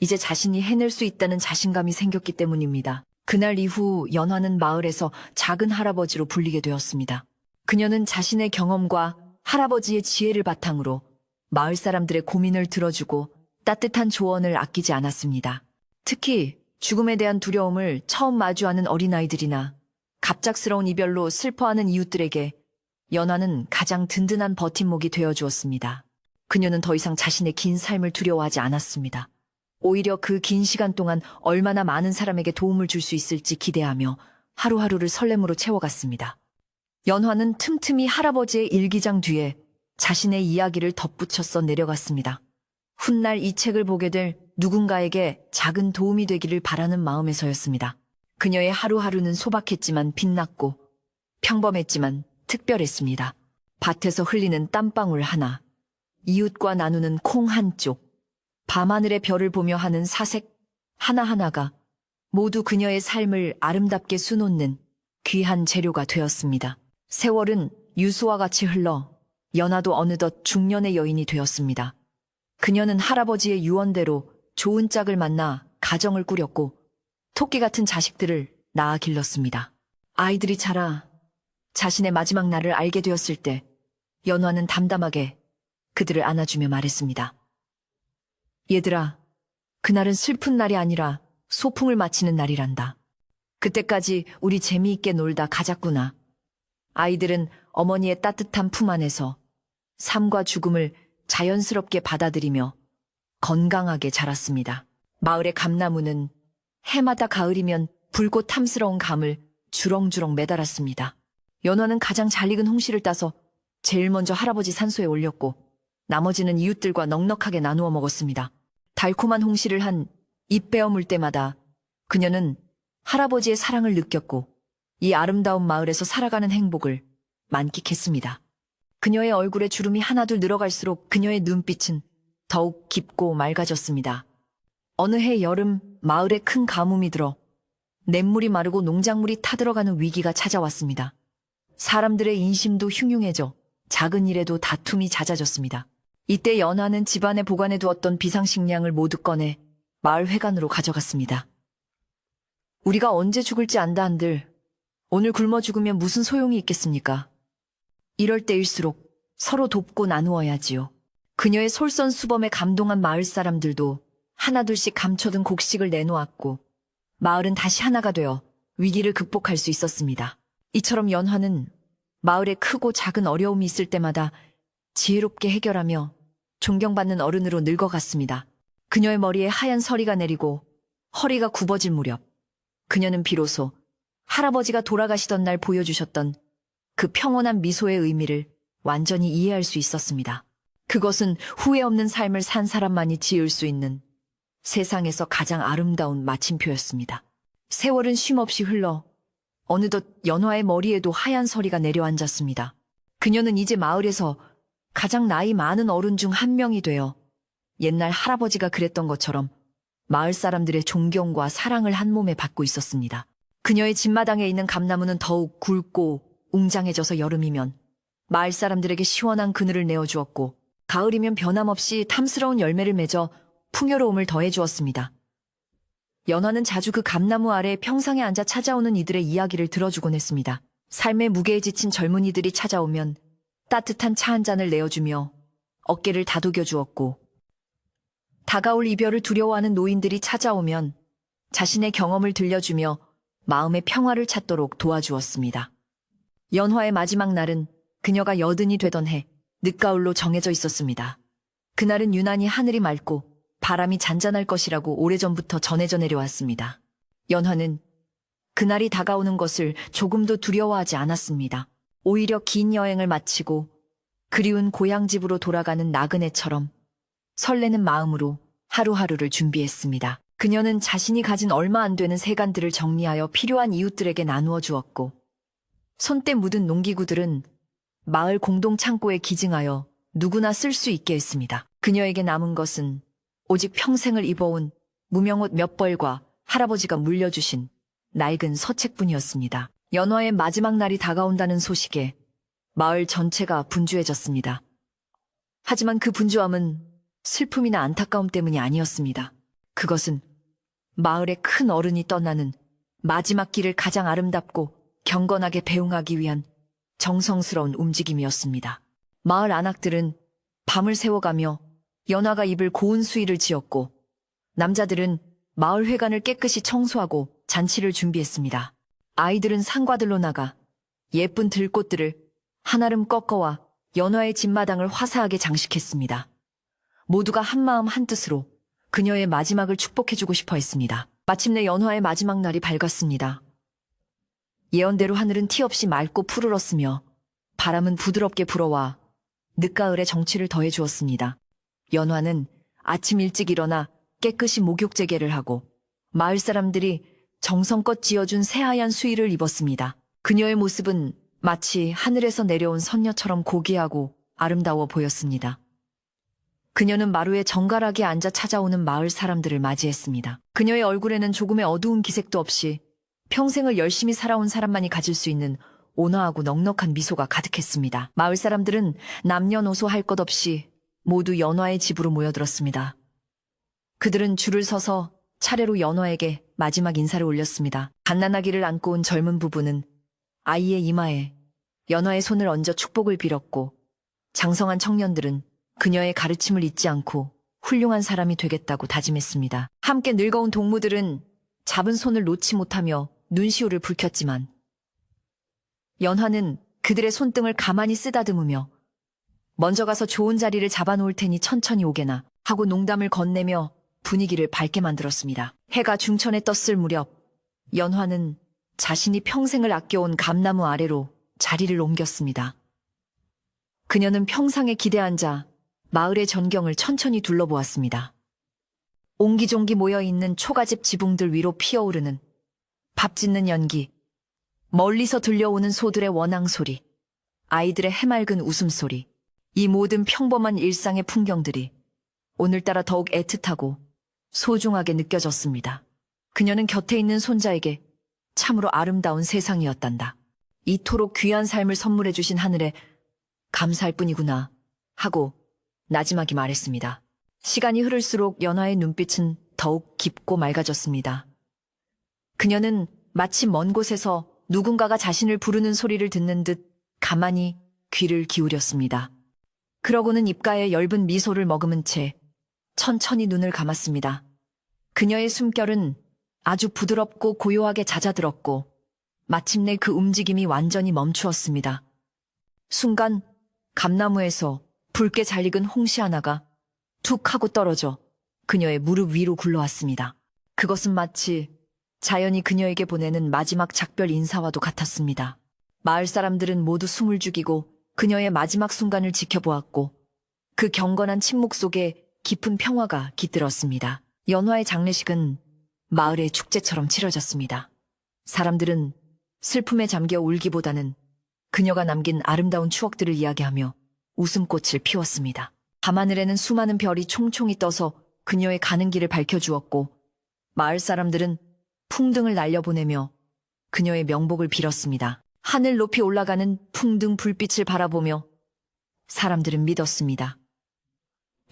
이제 자신이 해낼 수 있다는 자신감이 생겼기 때문입니다. 그날 이후 연화는 마을에서 작은 할아버지로 불리게 되었습니다. 그녀는 자신의 경험과 할아버지의 지혜를 바탕으로 마을 사람들의 고민을 들어주고 따뜻한 조언을 아끼지 않았습니다. 특히 죽음에 대한 두려움을 처음 마주하는 어린아이들이나 갑작스러운 이별로 슬퍼하는 이웃들에게 연화는 가장 든든한 버팀목이 되어주었습니다. 그녀는 더 이상 자신의 긴 삶을 두려워하지 않았습니다. 오히려 그 긴 시간 동안 얼마나 많은 사람에게 도움을 줄 수 있을지 기대하며 하루하루를 설렘으로 채워갔습니다. 연화는 틈틈이 할아버지의 일기장 뒤에 자신의 이야기를 덧붙여 써 내려갔습니다. 훗날 이 책을 보게 될 누군가에게 작은 도움이 되기를 바라는 마음에서였습니다. 그녀의 하루하루는 소박했지만 빛났고 평범했지만 특별했습니다. 밭에서 흘리는 땀방울 하나, 이웃과 나누는 콩 한 쪽, 밤하늘의 별을 보며 하는 사색 하나하나가 모두 그녀의 삶을 아름답게 수놓는 귀한 재료가 되었습니다. 세월은 유수와 같이 흘러 연화도 어느덧 중년의 여인이 되었습니다. 그녀는 할아버지의 유언대로 좋은 짝을 만나 가정을 꾸렸고 토끼 같은 자식들을 낳아 길렀습니다. 아이들이 자라 자신의 마지막 날을 알게 되었을 때 연화는 담담하게 그들을 안아주며 말했습니다. 얘들아, 그날은 슬픈 날이 아니라 소풍을 마치는 날이란다. 그때까지 우리 재미있게 놀다 가자꾸나. 아이들은 어머니의 따뜻한 품 안에서 삶과 죽음을 자연스럽게 받아들이며 건강하게 자랐습니다. 마을의 감나무는 해마다 가을이면 붉고 탐스러운 감을 주렁주렁 매달았습니다. 연화는 가장 잘 익은 홍시를 따서 제일 먼저 할아버지 산소에 올렸고 나머지는 이웃들과 넉넉하게 나누어 먹었습니다. 달콤한 홍시를 한 입 베어 물 때마다 그녀는 할아버지의 사랑을 느꼈고 이 아름다운 마을에서 살아가는 행복을 만끽했습니다. 그녀의 얼굴에 주름이 하나둘 늘어갈수록 그녀의 눈빛은 더욱 깊고 맑아졌습니다. 어느 해 여름 마을에 큰 가뭄이 들어 냇물이 마르고 농작물이 타들어가는 위기가 찾아왔습니다. 사람들의 인심도 흉흉해져 작은 일에도 다툼이 잦아졌습니다. 이때 연화는 집안에 보관해 두었던 비상식량을 모두 꺼내 마을 회관으로 가져갔습니다. 우리가 언제 죽을지 안다 한들 오늘 굶어 죽으면 무슨 소용이 있겠습니까? 이럴 때일수록 서로 돕고 나누어야지요. 그녀의 솔선수범에 감동한 마을 사람들도 하나둘씩 감춰둔 곡식을 내놓았고 마을은 다시 하나가 되어 위기를 극복할 수 있었습니다. 이처럼 연화는 마을에 크고 작은 어려움이 있을 때마다 지혜롭게 해결하며 존경받는 어른으로 늙어갔습니다. 그녀의 머리에 하얀 서리가 내리고 허리가 굽어질 무렵 그녀는 비로소 할아버지가 돌아가시던 날 보여주셨던 그 평온한 미소의 의미를 완전히 이해할 수 있었습니다. 그것은 후회 없는 삶을 산 사람만이 지을 수 있는 세상에서 가장 아름다운 마침표였습니다. 세월은 쉼없이 흘러 어느덧 연화의 머리에도 하얀 서리가 내려앉았습니다. 그녀는 이제 마을에서 가장 나이 많은 어른 중 한 명이 되어 옛날 할아버지가 그랬던 것처럼 마을 사람들의 존경과 사랑을 한 몸에 받고 있었습니다. 그녀의 집마당에 있는 감나무는 더욱 굵고 웅장해져서 여름이면 마을 사람들에게 시원한 그늘을 내어주었고 가을이면 변함없이 탐스러운 열매를 맺어 풍요로움을 더해주었습니다. 연화는 자주 그 감나무 아래 평상에 앉아 찾아오는 이들의 이야기를 들어주곤 했습니다. 삶의 무게에 지친 젊은이들이 찾아오면 따뜻한 차 한 잔을 내어주며 어깨를 다독여 주었고 다가올 이별을 두려워하는 노인들이 찾아오면 자신의 경험을 들려주며 마음의 평화를 찾도록 도와주었습니다. 연화의 마지막 날은 그녀가 80이 되던 해 늦가을로 정해져 있었습니다. 그날은 유난히 하늘이 맑고 바람이 잔잔할 것이라고 오래전부터 전해져 내려왔습니다. 연화는 그날이 다가오는 것을 조금도 두려워하지 않았습니다. 오히려 긴 여행을 마치고 그리운 고향집으로 돌아가는 나그네처럼 설레는 마음으로 하루하루를 준비했습니다. 그녀는 자신이 가진 얼마 안 되는 세간들을 정리하여 필요한 이웃들에게 나누어 주었고 손때 묻은 농기구들은 마을 공동 창고에 기증하여 누구나 쓸 수 있게 했습니다. 그녀에게 남은 것은 오직 평생을 입어온 무명옷 몇 벌과 할아버지가 물려주신 낡은 서책뿐이었습니다. 연화의 마지막 날이 다가온다는 소식에 마을 전체가 분주해졌습니다. 하지만 그 분주함은 슬픔이나 안타까움 때문이 아니었습니다. 그것은 마을의 큰 어른이 떠나는 마지막 길을 가장 아름답고 경건하게 배웅하기 위한 정성스러운 움직임이었습니다. 마을 안악들은 밤을 새워가며 연화가 입을 고운 수의를 지었고 남자들은 마을 회관을 깨끗이 청소하고 잔치를 준비했습니다. 아이들은 상과들로 나가 예쁜 들꽃들을 한아름 꺾어와 연화의 집마당을 화사하게 장식했습니다. 모두가 한마음 한뜻으로 그녀의 마지막을 축복해주고 싶어 했습니다. 마침내 연화의 마지막 날이 밝았습니다. 예언대로 하늘은 티 없이 맑고 푸르렀으며 바람은 부드럽게 불어와 늦가을의 정취를 더해주었습니다. 연화는 아침 일찍 일어나 깨끗이 목욕제개를 하고 마을 사람들이 정성껏 지어준 새하얀 수의를 입었습니다. 그녀의 모습은 마치 하늘에서 내려온 선녀처럼 고귀하고 아름다워 보였습니다. 그녀는 마루에 정갈하게 앉아 찾아오는 마을 사람들을 맞이했습니다. 그녀의 얼굴에는 조금의 어두운 기색도 없이 평생을 열심히 살아온 사람만이 가질 수 있는 온화하고 넉넉한 미소가 가득했습니다. 마을 사람들은 남녀노소 할 것 없이 모두 연화의 집으로 모여들었습니다. 그들은 줄을 서서 차례로 연화에게 마지막 인사를 올렸습니다. 갓난아기를 안고 온 젊은 부부는 아이의 이마에 연화의 손을 얹어 축복을 빌었고, 장성한 청년들은 그녀의 가르침을 잊지 않고 훌륭한 사람이 되겠다고 다짐했습니다. 함께 늙어온 동무들은 잡은 손을 놓지 못하며 눈시울을 붉혔지만, 연화는 그들의 손등을 가만히 쓰다듬으며 먼저 가서 좋은 자리를 잡아놓을 테니 천천히 오게나 하고 농담을 건네며 분위기를 밝게 만들었습니다. 해가 중천에 떴을 무렵 연화는 자신이 평생을 아껴온 감나무 아래로 자리를 옮겼습니다. 그녀는 평상에 기대앉아 마을의 전경을 천천히 둘러보았습니다. 옹기종기 모여있는 초가집 지붕들 위로 피어오르는 밥 짓는 연기, 멀리서 들려오는 소들의 원앙 소리, 아이들의 해맑은 웃음소리, 이 모든 평범한 일상의 풍경들이 오늘따라 더욱 애틋하고 소중하게 느껴졌습니다. 그녀는 곁에 있는 손자에게 참으로 아름다운 세상이었단다. 이토록 귀한 삶을 선물해 주신 하늘에 감사할 뿐이구나 하고 나지막이 말했습니다. 시간이 흐를수록 연화의 눈빛은 더욱 깊고 맑아졌습니다. 그녀는 마치 먼 곳에서 누군가가 자신을 부르는 소리를 듣는 듯 가만히 귀를 기울였습니다. 그러고는 입가에 엷은 미소를 머금은 채 천천히 눈을 감았습니다. 그녀의 숨결은 아주 부드럽고 고요하게 잦아들었고 마침내 그 움직임이 완전히 멈추었습니다. 순간 감나무에서 붉게 잘 익은 홍시 하나가 툭 하고 떨어져 그녀의 무릎 위로 굴러왔습니다. 그것은 마치 자연이 그녀에게 보내는 마지막 작별 인사와도 같았습니다. 마을 사람들은 모두 숨을 죽이고 그녀의 마지막 순간을 지켜보았고 그 경건한 침묵 속에 깊은 평화가 깃들었습니다. 연화의 장례식은 마을의 축제처럼 치러졌습니다. 사람들은 슬픔에 잠겨 울기보다는 그녀가 남긴 아름다운 추억들을 이야기하며 웃음꽃을 피웠습니다. 밤하늘에는 수많은 별이 총총히 떠서 그녀의 가는 길을 밝혀주었고 마을 사람들은 풍등을 날려보내며 그녀의 명복을 빌었습니다. 하늘 높이 올라가는 풍등 불빛을 바라보며 사람들은 믿었습니다.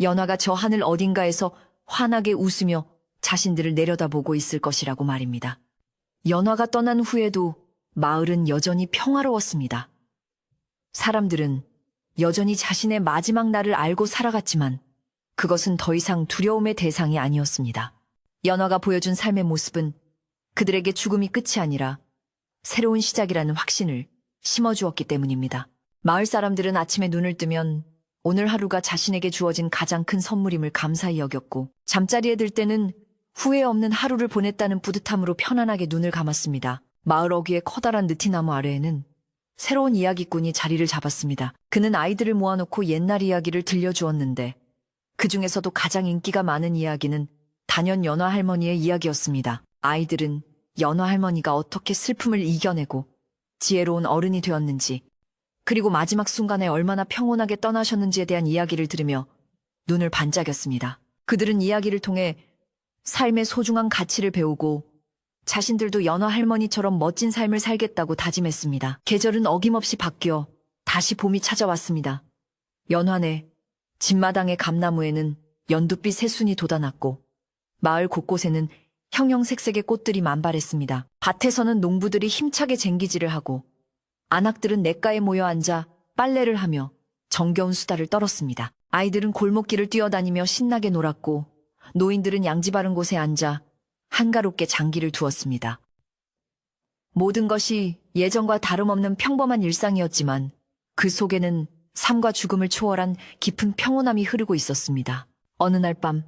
연화가 저 하늘 어딘가에서 환하게 웃으며 자신들을 내려다보고 있을 것이라고 말입니다. 연화가 떠난 후에도 마을은 여전히 평화로웠습니다. 사람들은 여전히 자신의 마지막 날을 알고 살아갔지만 그것은 더 이상 두려움의 대상이 아니었습니다. 연화가 보여준 삶의 모습은 그들에게 죽음이 끝이 아니라 새로운 시작이라는 확신을 심어주었기 때문입니다. 마을 사람들은 아침에 눈을 뜨면 오늘 하루가 자신에게 주어진 가장 큰 선물임을 감사히 여겼고 잠자리에 들 때는 후회 없는 하루를 보냈다는 뿌듯함으로 편안하게 눈을 감았습니다. 마을 어귀의 커다란 느티나무 아래에는 새로운 이야기꾼이 자리를 잡았습니다. 그는 아이들을 모아놓고 옛날 이야기를 들려주었는데 그 중에서도 가장 인기가 많은 이야기는 단연 연화 할머니의 이야기였습니다. 아이들은 연화 할머니가 어떻게 슬픔을 이겨내고 지혜로운 어른이 되었는지, 그리고 마지막 순간에 얼마나 평온하게 떠나셨는지에 대한 이야기를 들으며 눈을 반짝였습니다. 그들은 이야기를 통해 삶의 소중한 가치를 배우고 자신들도 연화 할머니처럼 멋진 삶을 살겠다고 다짐했습니다. 계절은 어김없이 바뀌어 다시 봄이 찾아왔습니다. 연화네 집마당의 감나무에는 연두빛 새순이 돋아났고 마을 곳곳에는 형형색색의 꽃들이 만발했습니다. 밭에서는 농부들이 힘차게 쟁기질을 하고 안악들은 냇가에 모여 앉아 빨래를 하며 정겨운 수다를 떨었습니다. 아이들은 골목길을 뛰어다니며 신나게 놀았고 노인들은 양지 바른 곳에 앉아 한가롭게 장기를 두었습니다. 모든 것이 예전과 다름없는 평범한 일상이었지만 그 속에는 삶과 죽음을 초월한 깊은 평온함이 흐르고 있었습니다. 어느 날 밤,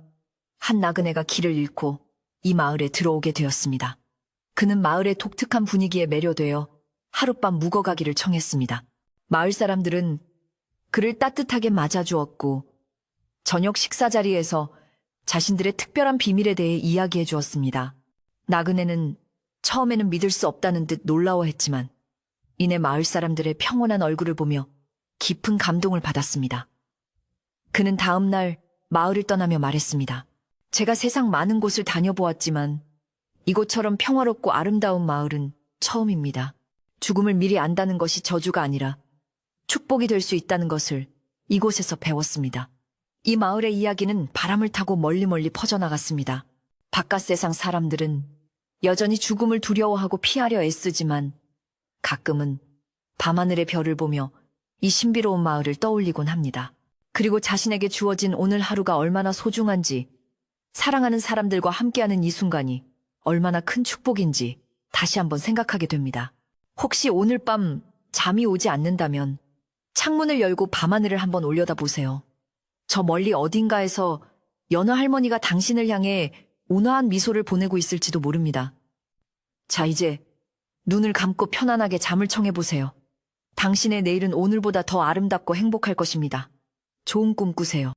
한 나그네가 길을 잃고 이 마을에 들어오게 되었습니다. 그는 마을의 독특한 분위기에 매료되어 하룻밤 묵어가기를 청했습니다. 마을 사람들은 그를 따뜻하게 맞아주었고 저녁 식사 자리에서 자신들의 특별한 비밀에 대해 이야기해 주었습니다. 나그네는 처음에는 믿을 수 없다는 듯 놀라워했지만 이내 마을 사람들의 평온한 얼굴을 보며 깊은 감동을 받았습니다. 그는 다음 날 마을을 떠나며 말했습니다. 제가 세상 많은 곳을 다녀보았지만 이곳처럼 평화롭고 아름다운 마을은 처음입니다. 죽음을 미리 안다는 것이 저주가 아니라 축복이 될 수 있다는 것을 이곳에서 배웠습니다. 이 마을의 이야기는 바람을 타고 멀리 퍼져나갔습니다. 바깥 세상 사람들은 여전히 죽음을 두려워하고 피하려 애쓰지만 가끔은 밤하늘의 별을 보며 이 신비로운 마을을 떠올리곤 합니다. 그리고 자신에게 주어진 오늘 하루가 얼마나 소중한지, 사랑하는 사람들과 함께하는 이 순간이 얼마나 큰 축복인지 다시 한번 생각하게 됩니다. 혹시 오늘 밤 잠이 오지 않는다면 창문을 열고 밤하늘을 한번 올려다보세요. 저 멀리 어딘가에서 연어 할머니가 당신을 향해 온화한 미소를 보내고 있을지도 모릅니다. 자, 이제 눈을 감고 편안하게 잠을 청해보세요. 당신의 내일은 오늘보다 더 아름답고 행복할 것입니다. 좋은 꿈 꾸세요.